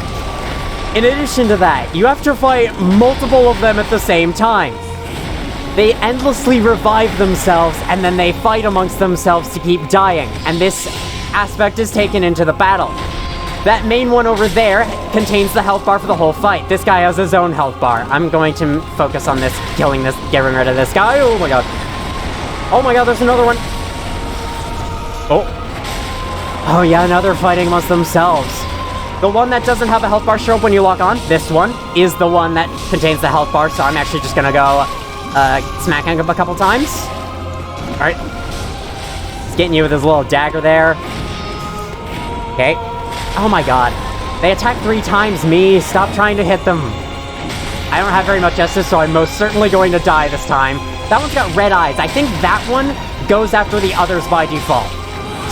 In addition to that, you have to fight multiple of them at the same time. They endlessly revive themselves, and then they fight amongst themselves to keep dying, and this aspect is taken into the battle. That main one over there contains the health bar for the whole fight. This guy has his own health bar. I'm going to focus on this, killing this, getting rid of this guy. Oh my god. Oh my god, there's another one. Oh yeah, now they're fighting amongst themselves. The one that doesn't have a health bar show up when you lock on, this one, is the one that contains the health bar, so I'm actually just gonna go smack him a couple times. Alright. He's getting you with his little dagger there. Okay. Oh my god. They attacked 3 times me. Stop trying to hit them. I don't have very much Estus, so I'm most certainly going to die this time. That one's got red eyes. I think that one goes after the others by default.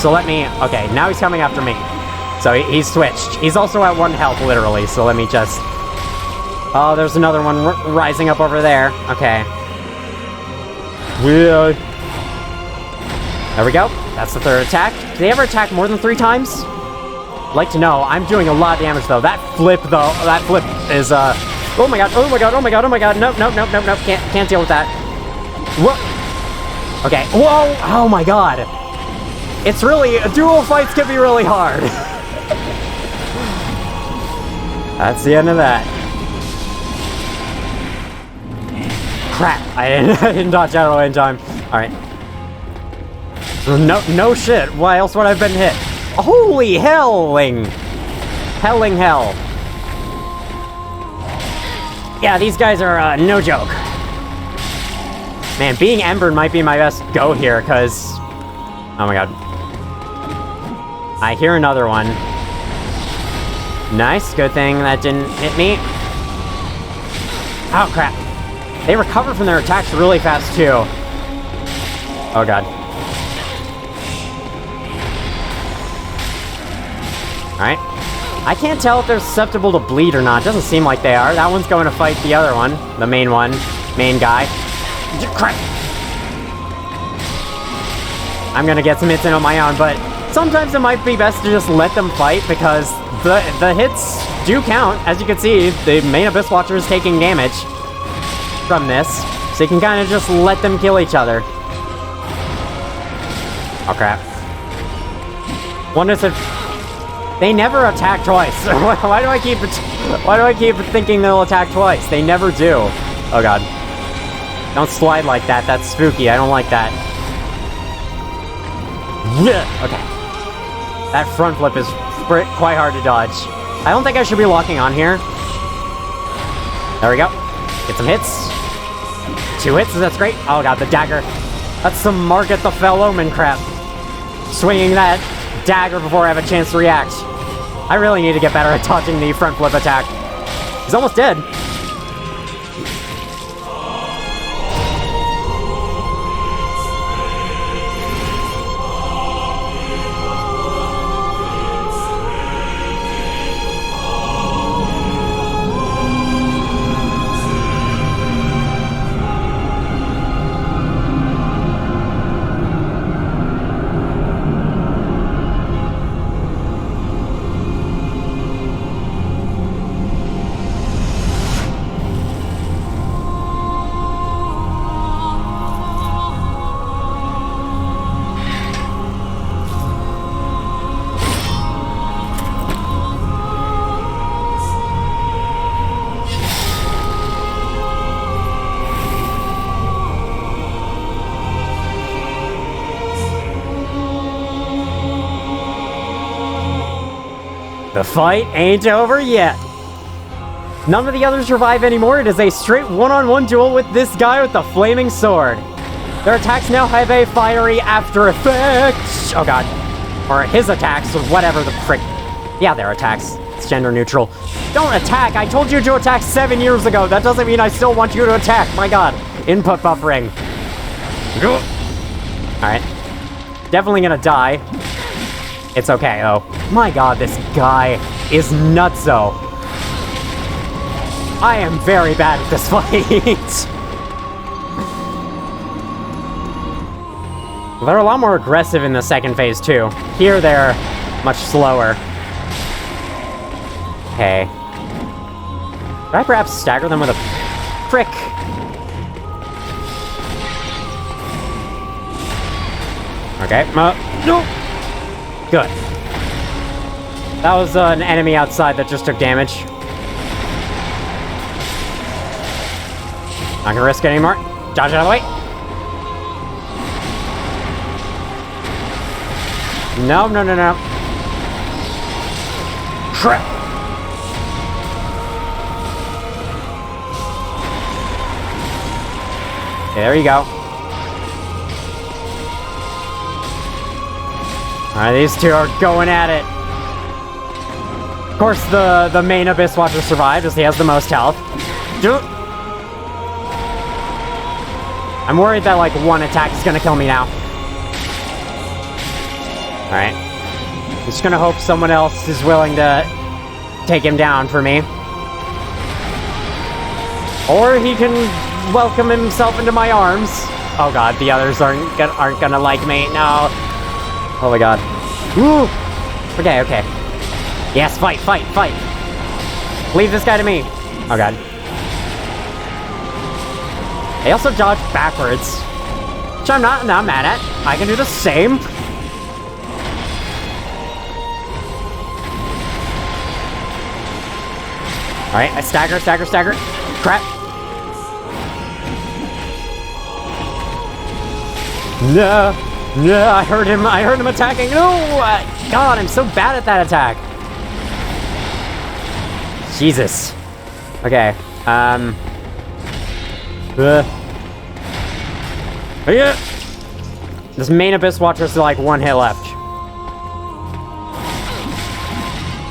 So let me... Okay, now he's coming after me. So he's switched. He's also at 1 health, literally, so let me just... Oh, there's another one rising up over there. Okay. Weird. There we go. That's the 3rd attack. Do they ever attack more than 3 times? I'd like to know. I'm doing a lot of damage, though. That flip, though, that flip is, Oh my god, oh my god, oh my god, oh my god. Nope. Can't deal with that. Whoa. Okay. Whoa! Oh my god. It's really... Dual fights can be really hard. That's the end of that. Crap. I didn't dodge out of the way in time. Alright. No shit. Why else would I have been hit? Holy helling! Helling hell. Yeah, these guys are no joke. Man, being Ember might be my best go here, because... Oh my god. I hear another one. Nice, good thing that didn't hit me. Oh crap. They recover from their attacks really fast too. Oh god. Alright. I can't tell if they're susceptible to bleed or not. Doesn't seem like they are. That one's going to fight the other one. The main one. Main guy. Crap. I'm gonna get some hits in on my own, but sometimes it might be best to just let them fight because the hits do count. As you can see, the main Abyss Watcher is taking damage. from this, so you can kind of just let them kill each other. Oh crap. Wonders if they never attack twice. Why do I keep thinking they'll attack twice? They never do. Oh god. Don't slide like that. That's spooky. I don't like that. Yeah. Okay. That front flip is quite hard to dodge. I don't think I should be locking on here. There we go. Get some hits. 2 hits. That's great. Oh god, the dagger. That's some Market the Fell Omen crap. Swinging that dagger before I have a chance to react. I really need to get better at dodging the front flip attack. He's almost dead. The fight ain't over yet. None of the others survive anymore. It is a straight one-on-one duel with this guy with the flaming sword. Their attacks now have a fiery after effect. Oh god. Or his attacks, or whatever the frick. Yeah, their attacks. It's gender neutral. Don't attack! I told you to attack 7 years ago. That doesn't mean I still want you to attack. My god. Input buffering. Alright. Definitely gonna die. It's okay, oh. My god, this guy is nutso. I am very bad at this fight. They're a lot more aggressive in the second phase, too. Here, they're much slower. Okay. Could I perhaps stagger them with a prick? Okay, no! Good. That was an enemy outside that just took damage. Not gonna risk it anymore. Dodge out of the way. No. Crap. Okay, there you go. Alright, these two are going at it. Of course, the main Abyss Watcher survived, as he has the most health. I'm worried that, like, one attack is gonna kill me now. Alright. I'm just gonna hope someone else is willing to take him down for me. Or he can welcome himself into my arms. Oh god, the others aren't gonna like me. No. Oh my god. Ooh! Okay. Yes, fight! Leave this guy to me. Oh god. They also dodge backwards, which I'm not mad at. I can do the same. Alright, I stagger. Crap. No, I heard him attacking. No! God, I'm so bad at that attack. Jesus. Okay, yeah. This main Abyss Watcher is like 1 hit left.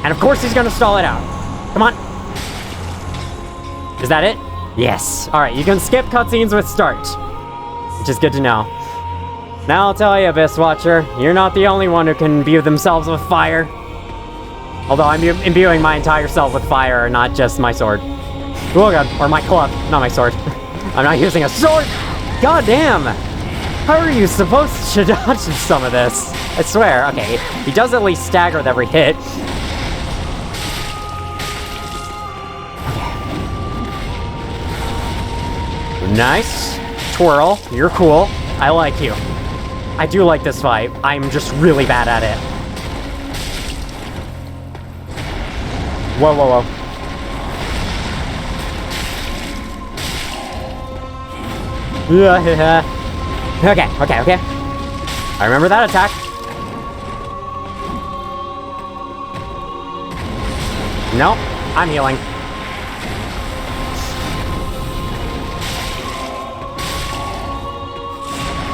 And of course he's gonna stall it out. Come on. Is that it? Yes. Alright, you can skip cutscenes with start. Which is good to know. Now I'll tell you, Abyss Watcher, you're not the only one who can imbue themselves with fire. Although I'm imbuing my entire self with fire, not just my sword. Oh god, or my club, not my sword. I'm not using a sword! God damn! How are you supposed to dodge some of this? I swear. Okay, he does at least stagger with every hit. Nice. Twirl. You're cool. I like you. I do like this fight. I'm just really bad at it. Whoa, whoa, whoa. Okay, okay, okay. I remember that attack. Nope, I'm healing.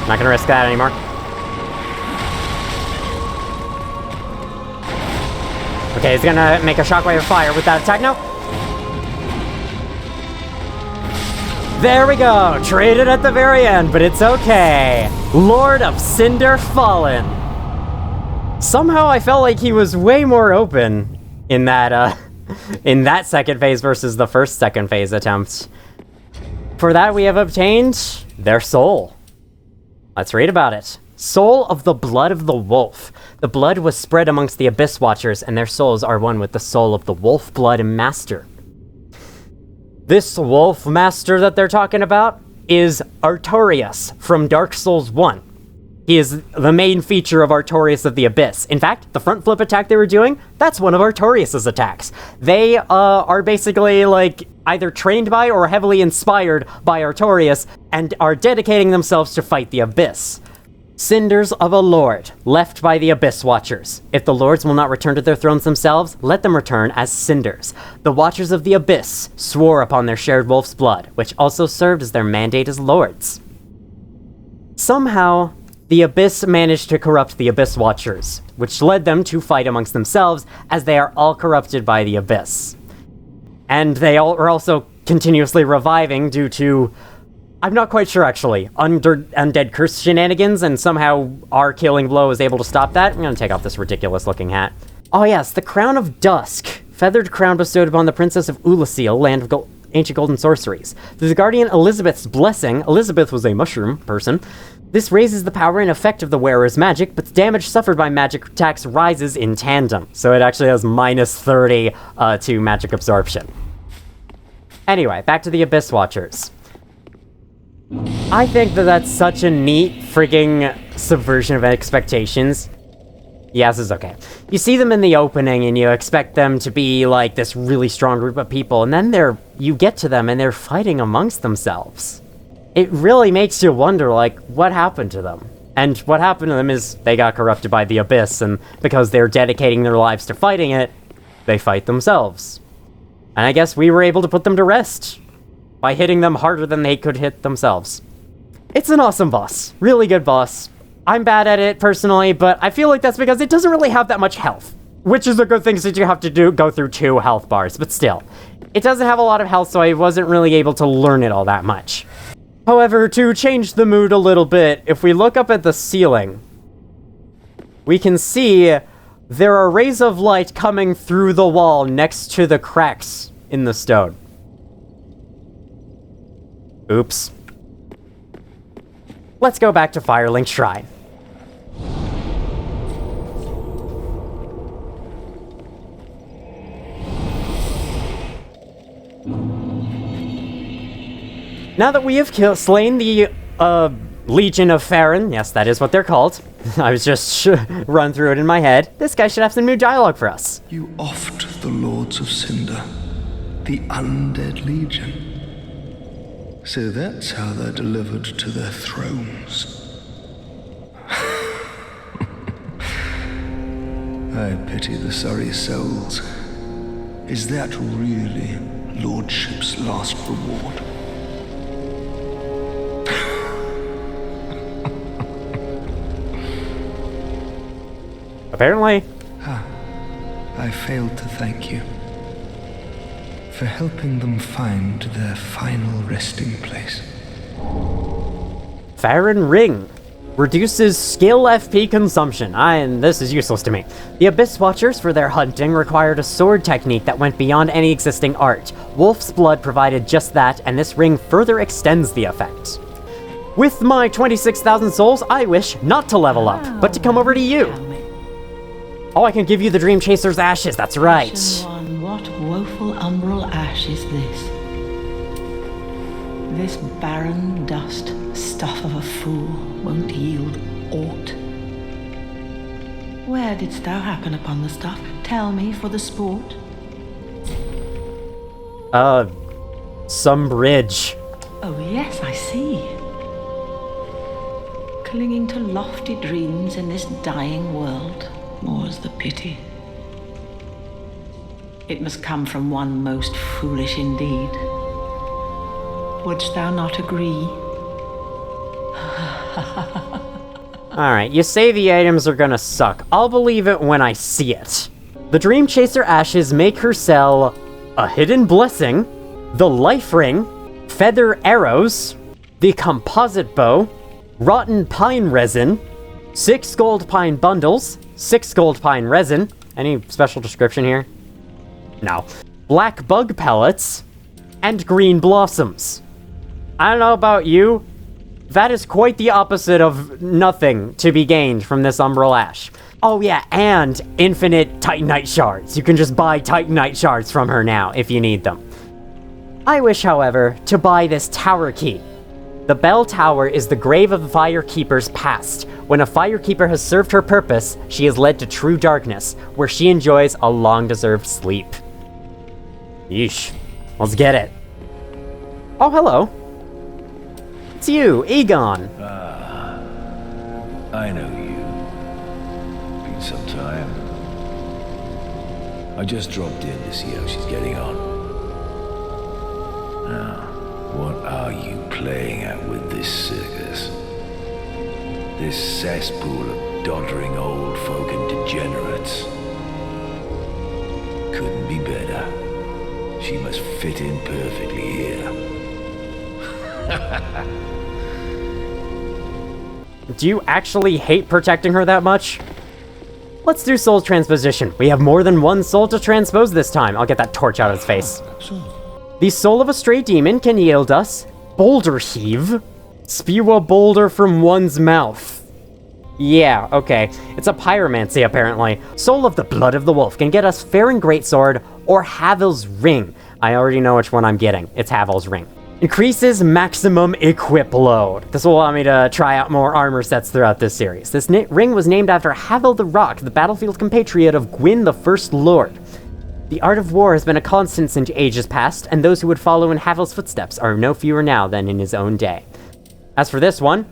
Not gonna risk that anymore. Okay, he's gonna make a shockwave of fire with that attack now. There we go! Traded at the very end, but it's okay. Lord of Cinder Fallen. Somehow I felt like he was way more open in that, in that second phase versus the first second phase attempt. For that, we have obtained their soul. Let's read about it. Soul of the blood of the wolf. The blood was spread amongst the Abyss Watchers, and their souls are one with the soul of the wolf blood master. This wolf master that they're talking about is Artorias from Dark Souls 1. He is the main feature of Artorias of the Abyss. In fact, the front flip attack they were doing, that's one of Artorias' attacks. They are basically like either trained by or heavily inspired by Artorias and are dedicating themselves to fight the Abyss. Cinders of a lord, left by the Abyss Watchers. If the lords will not return to their thrones themselves, let them return as cinders. The Watchers of the Abyss swore upon their shared wolf's blood, which also served as their mandate as lords. Somehow, the Abyss managed to corrupt the Abyss Watchers, which led them to fight amongst themselves, as they are all corrupted by the Abyss. And they all are also continuously reviving due to, I'm not quite sure actually, undead curse shenanigans, and somehow our killing blow is able to stop that. I'm gonna take off this ridiculous looking hat. Oh yes, the Crown of Dusk. Feathered crown bestowed upon the Princess of Ulasil, land of ancient golden sorceries. Through the Guardian Elizabeth's blessing, Elizabeth was a mushroom person. This raises the power and effect of the wearer's magic, but the damage suffered by magic attacks rises in tandem. So it actually has minus 30 to magic absorption. Anyway, back to the Abyss Watchers. I think that that's such a neat frigging subversion of expectations. Yes, it's okay. You see them in the opening and you expect them to be like this really strong group of people, and then you get to them and they're fighting amongst themselves. It really makes you wonder, like, what happened to them? And what happened to them is they got corrupted by the Abyss, and because they're dedicating their lives to fighting it, they fight themselves. And I guess we were able to put them to rest by hitting them harder than they could hit themselves. It's an awesome boss. Really good boss. I'm bad at it personally, but I feel like that's because it doesn't really have that much health. Which is a good thing since you have to go through 2 health bars, but still. It doesn't have a lot of health, so I wasn't really able to learn it all that much. However, to change the mood a little bit, if we look up at the ceiling, we can see there are rays of light coming through the wall next to the cracks in the stone. Oops. Let's go back to Firelink Shrine. Now that we have slain the Legion of Farron, yes, that is what they're called. I was just run through it in my head. This guy should have some new dialogue for us. You offed the Lords of Cinder, the Undead Legion. So that's how they're delivered to their thrones. I pity the sorry souls. Is that really Lordship's last reward? Apparently. I failed to thank you for helping them find their final resting place. Farron Ring. Reduces skill FP consumption. And this is useless to me. The Abyss Watchers, for their hunting, required a sword technique that went beyond any existing art. Wolf's blood provided just that, and this ring further extends the effect. With my 26,000 souls, I wish not to level up, but to come over to you. Oh, I can give you the Dream Chaser's ashes, that's right. One, what woeful umbral ash is this? This barren dust, stuff of a fool, won't yield aught. Where didst thou happen upon the stuff? Tell me for the sport. Some bridge. Oh yes, I see. Clinging to lofty dreams in this dying world, more's the pity. It must come from one most foolish indeed. Wouldst thou not agree? Alright, you say the items are gonna suck. I'll believe it when I see it. The Dream Chaser ashes make her sell a Hidden Blessing, the Life Ring, Feather Arrows, the Composite Bow, Rotten Pine Resin, 6 Gold Pine Bundles, 6 Gold Pine Resin. Any special description here? No. Black Bug Pellets, and Green Blossoms. I don't know about you, that is quite the opposite of nothing to be gained from this Umbral Ash. Oh yeah, and infinite Titanite shards. You can just buy Titanite shards from her now if you need them. I wish, however, to buy this tower key. The bell tower is the grave of the Firekeeper's past. When a Firekeeper has served her purpose, she is led to true darkness, where she enjoys a long-deserved sleep. Yeesh. Let's get it. Oh, hello. It's you, Egon. I know you. Been some time. I just dropped in to see how she's getting on. Now, what are you playing at with this circus? This cesspool of doddering old folk and degenerates? Couldn't be better. She must fit in perfectly here. Do you actually hate protecting her that much? Let's do soul transposition. We have more than one soul to transpose this time. I'll get that torch out of his face. The soul of a stray demon can yield us Boulder Heave. Spew a boulder from one's mouth. Yeah, okay. It's a pyromancy, apparently. Soul of the Blood of the Wolf can get us Farron Greatsword or Havel's Ring. I already know which one I'm getting. It's Havel's Ring. Increases maximum equip load. This will allow me to try out more armor sets throughout this series. This ring was named after Havel the Rock, the battlefield compatriot of Gwyn the First Lord. The art of war has been a constant since ages past, and those who would follow in Havel's footsteps are no fewer now than in his own day. As for this one...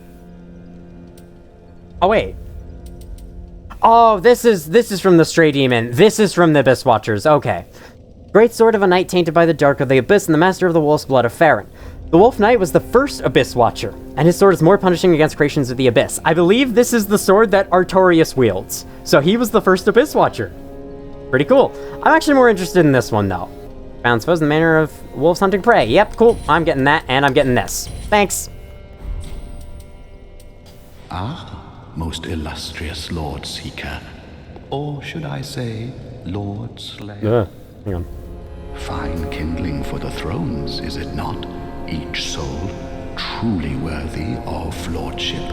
Oh, wait. Oh, this is from the Stray Demon. This is from the Abyss Watchers. Okay. Great Sword of a Knight tainted by the dark of the Abyss and the Master of the Wolf's Blood of Farron. The Wolf Knight was the first Abyss Watcher, and his sword is more punishing against creations of the Abyss. I believe this is the sword that Artorias wields. So he was the first Abyss Watcher. Pretty cool. I'm actually more interested in this one, though. Found supposed in the manner of wolves hunting prey. Yep, cool. I'm getting that, and I'm getting this. Thanks. Ah, most illustrious Lord Seeker. Or should I say, Lord Slayer? Hang on. Fine kindling for the thrones, is it not? Each soul truly worthy of lordship.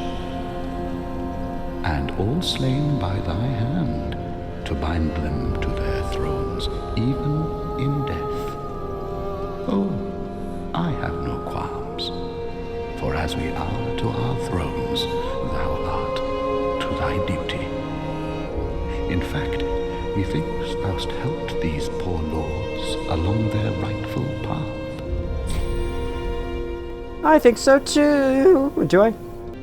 And all slain by thy hand, to bind them to their thrones, even in death. Oh, I have no qualms, for as we are to our thrones, thou art to thy duty. In fact, methinks thou'st helped these poor lords along their rightful path. I think so too. Do I?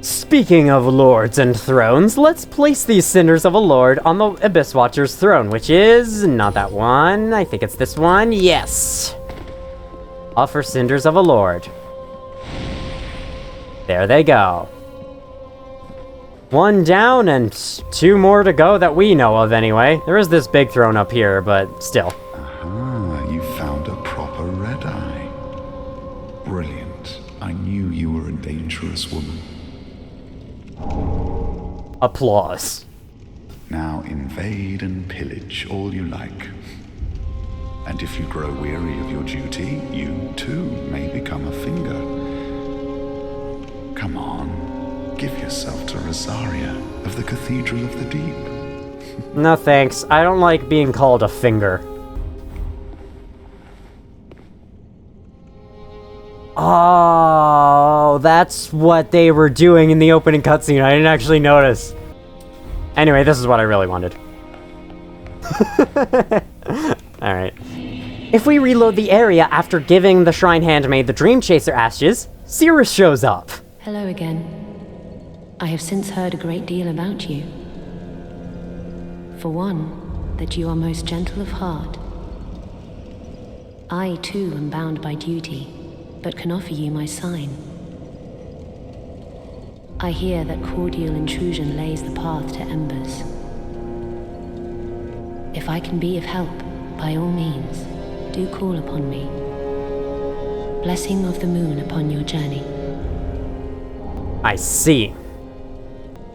Speaking of lords and thrones, let's place these Cinders of a Lord on the Abyss Watcher's throne, which is not that one. I think it's this one. Yes. Offer Cinders of a Lord. There they go. One down and 2 more to go that we know of anyway. There is this big throne up here, but still. Ah, you found a proper red-eye. Brilliant. I knew you were a dangerous woman. Applause. Now invade and pillage all you like. And if you grow weary of your duty, you too may become a finger. Come on, give yourself to Rosaria of the Cathedral of the Deep. No thanks. I don't like being called a finger. Oh, that's what they were doing in the opening cutscene. I didn't actually notice. Anyway, this is what I really wanted. Alright. If we reload the area after giving the Shrine Handmaid the Dream Chaser ashes, Cirrus shows up. Hello again. I have since heard a great deal about you. For one, that you are most gentle of heart. I, too, am bound by duty, but can offer you my sign. I hear that cordial intrusion lays the path to embers. If I can be of help, by all means, do call upon me. Blessing of the moon upon your journey. I see.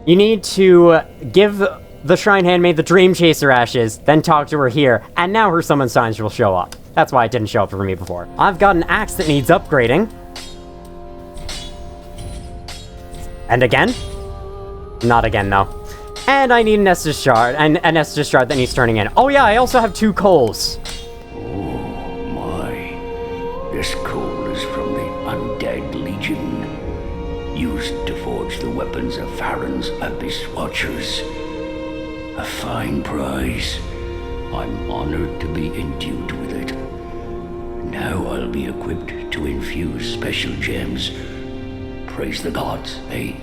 You need to give the Shrine Handmaid the Dream Chaser ashes, then talk to her here, and now her summon signs will show up. That's why it didn't show up for me before. I've got an axe that needs upgrading. And again? Not again, though. And I need an Estus shard, and an Estus shard that needs turning in. Oh yeah, I also have 2 coals. Oh my. This coal is from the Undead Legion, used to forge the weapons of Farron's Abyss Watchers. A fine prize. I'm honored to be endued with it. Now I'll be equipped to infuse special gems. Praise the gods, eh?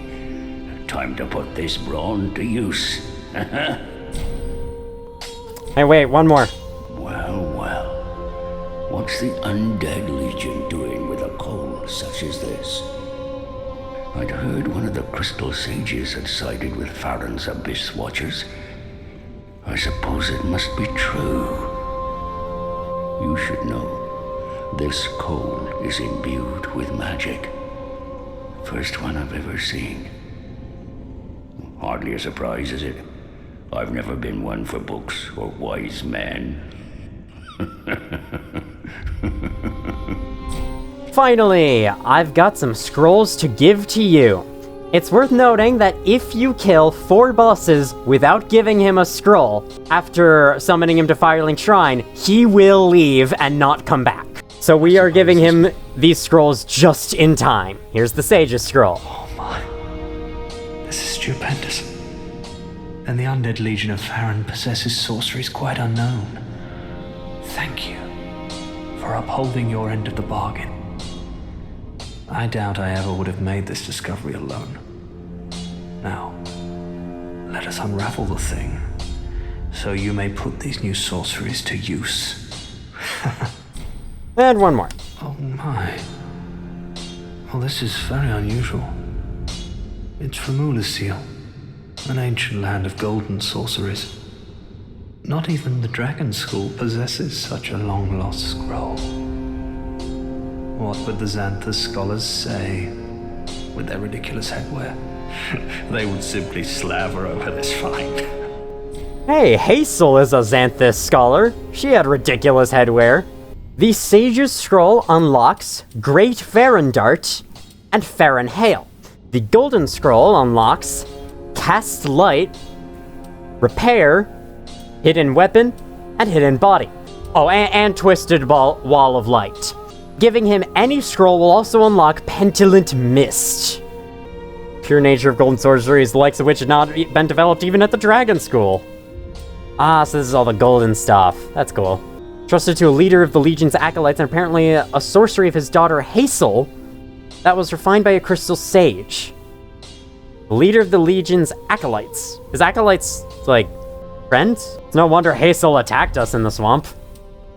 Time to put this brawn to use. Hey, wait, one more. Well, well. What's the Undead Legion doing with a coal such as this? I'd heard one of the Crystal Sages had sided with Farron's Abyss Watchers. I suppose it must be true. You should know, this coal is imbued with magic. First one I've ever seen. Hardly a surprise, is it? I've never been one for books or wise men. Finally, I've got some scrolls to give to you. It's worth noting that if you kill 4 bosses without giving him a scroll, after summoning him to Firelink Shrine, he will leave and not come back. So we are giving him these scrolls just in time. Here's the Sage's scroll. Oh my. This is stupendous. And the Undead Legion of Farron possesses sorceries quite unknown. Thank you for upholding your end of the bargain. I doubt I ever would have made this discovery alone. Now, let us unravel the thing, so you may put these new sorceries to use. And one more. Oh my. Well, this is very unusual. It's from Ulasil, an ancient land of golden sorceries. Not even the Dragon School possesses such a long-lost scroll. What would the Xanthus scholars say with their ridiculous headwear? They would simply slaver over this find. Hey, Hazel is a Xanthus scholar. She had ridiculous headwear. The Sage's Scroll unlocks Great Farron Dart and Farron Hail. The Golden Scroll unlocks Cast Light, Repair, Hidden Weapon, and Hidden Body. Oh, and Twisted Wall of Light. Giving him any scroll will also unlock Pentillant Mist. Pure nature of golden sorceries, the likes of which had not been developed even at the Dragon School. Ah, so this is all the golden stuff. That's cool. Trusted to a leader of the Legion's acolytes and apparently a sorcery of his daughter Hazel that was refined by a crystal sage. The leader of the Legion's acolytes. His acolytes, like, friends? It's no wonder Hazel attacked us in the swamp.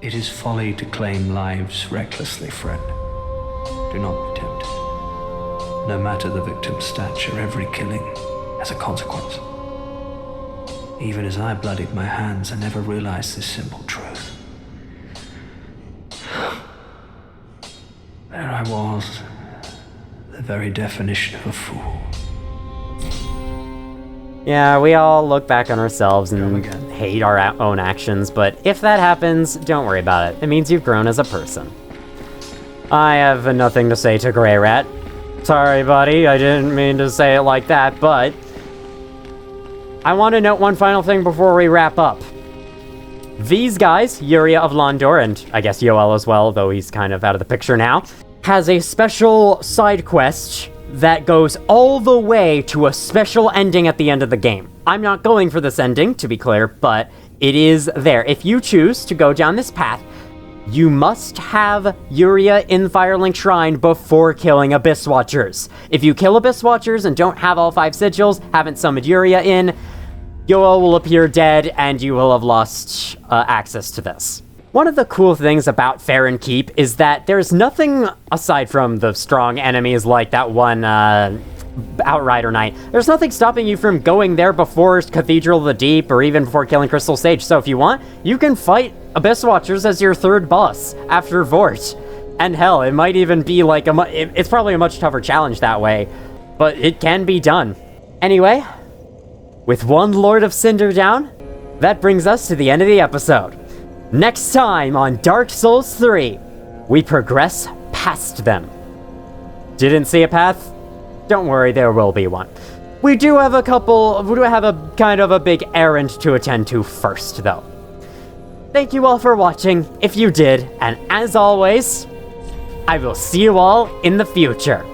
It is folly to claim lives recklessly, friend. Do not be tempted. No matter the victim's stature, every killing has a consequence. Even as I bloodied my hands, I never realized this simple truth. There I was, the very definition of a fool. Yeah, we all look back on ourselves and hate our own actions, but if that happens, don't worry about it. It means you've grown as a person. I have nothing to say to Grey Rat. Sorry, buddy, I didn't mean to say it like that, but I want to note one final thing before we wrap up. These guys, Yuria of Londor, and I guess Yoel as well, though he's kind of out of the picture now, has a special side quest that goes all the way to a special ending at the end of the game. I'm not going for this ending, to be clear, but it is there. If you choose to go down this path, you must have Yuria in Firelink Shrine before killing Abyss Watchers. If you kill Abyss Watchers and don't have all 5 sigils, haven't summoned Yuria in, Yoel will appear dead and you will have lost access to this. One of the cool things about Farron Keep is that there's nothing, aside from the strong enemies like that one Outrider Knight, there's nothing stopping you from going there before Cathedral of the Deep or even before killing Crystal Sage. So if you want, you can fight Abyss Watchers as your 3rd boss after Vort. And hell, it might even be like it's probably a much tougher challenge that way, but it can be done. Anyway, with one Lord of Cinder down, that brings us to the end of the episode. Next time on Dark Souls 3, we progress past them. Didn't see a path? Don't worry, there will be one. We do have a kind of a big errand to attend to first, though. Thank you all for watching, if you did, and as always, I will see you all in the future.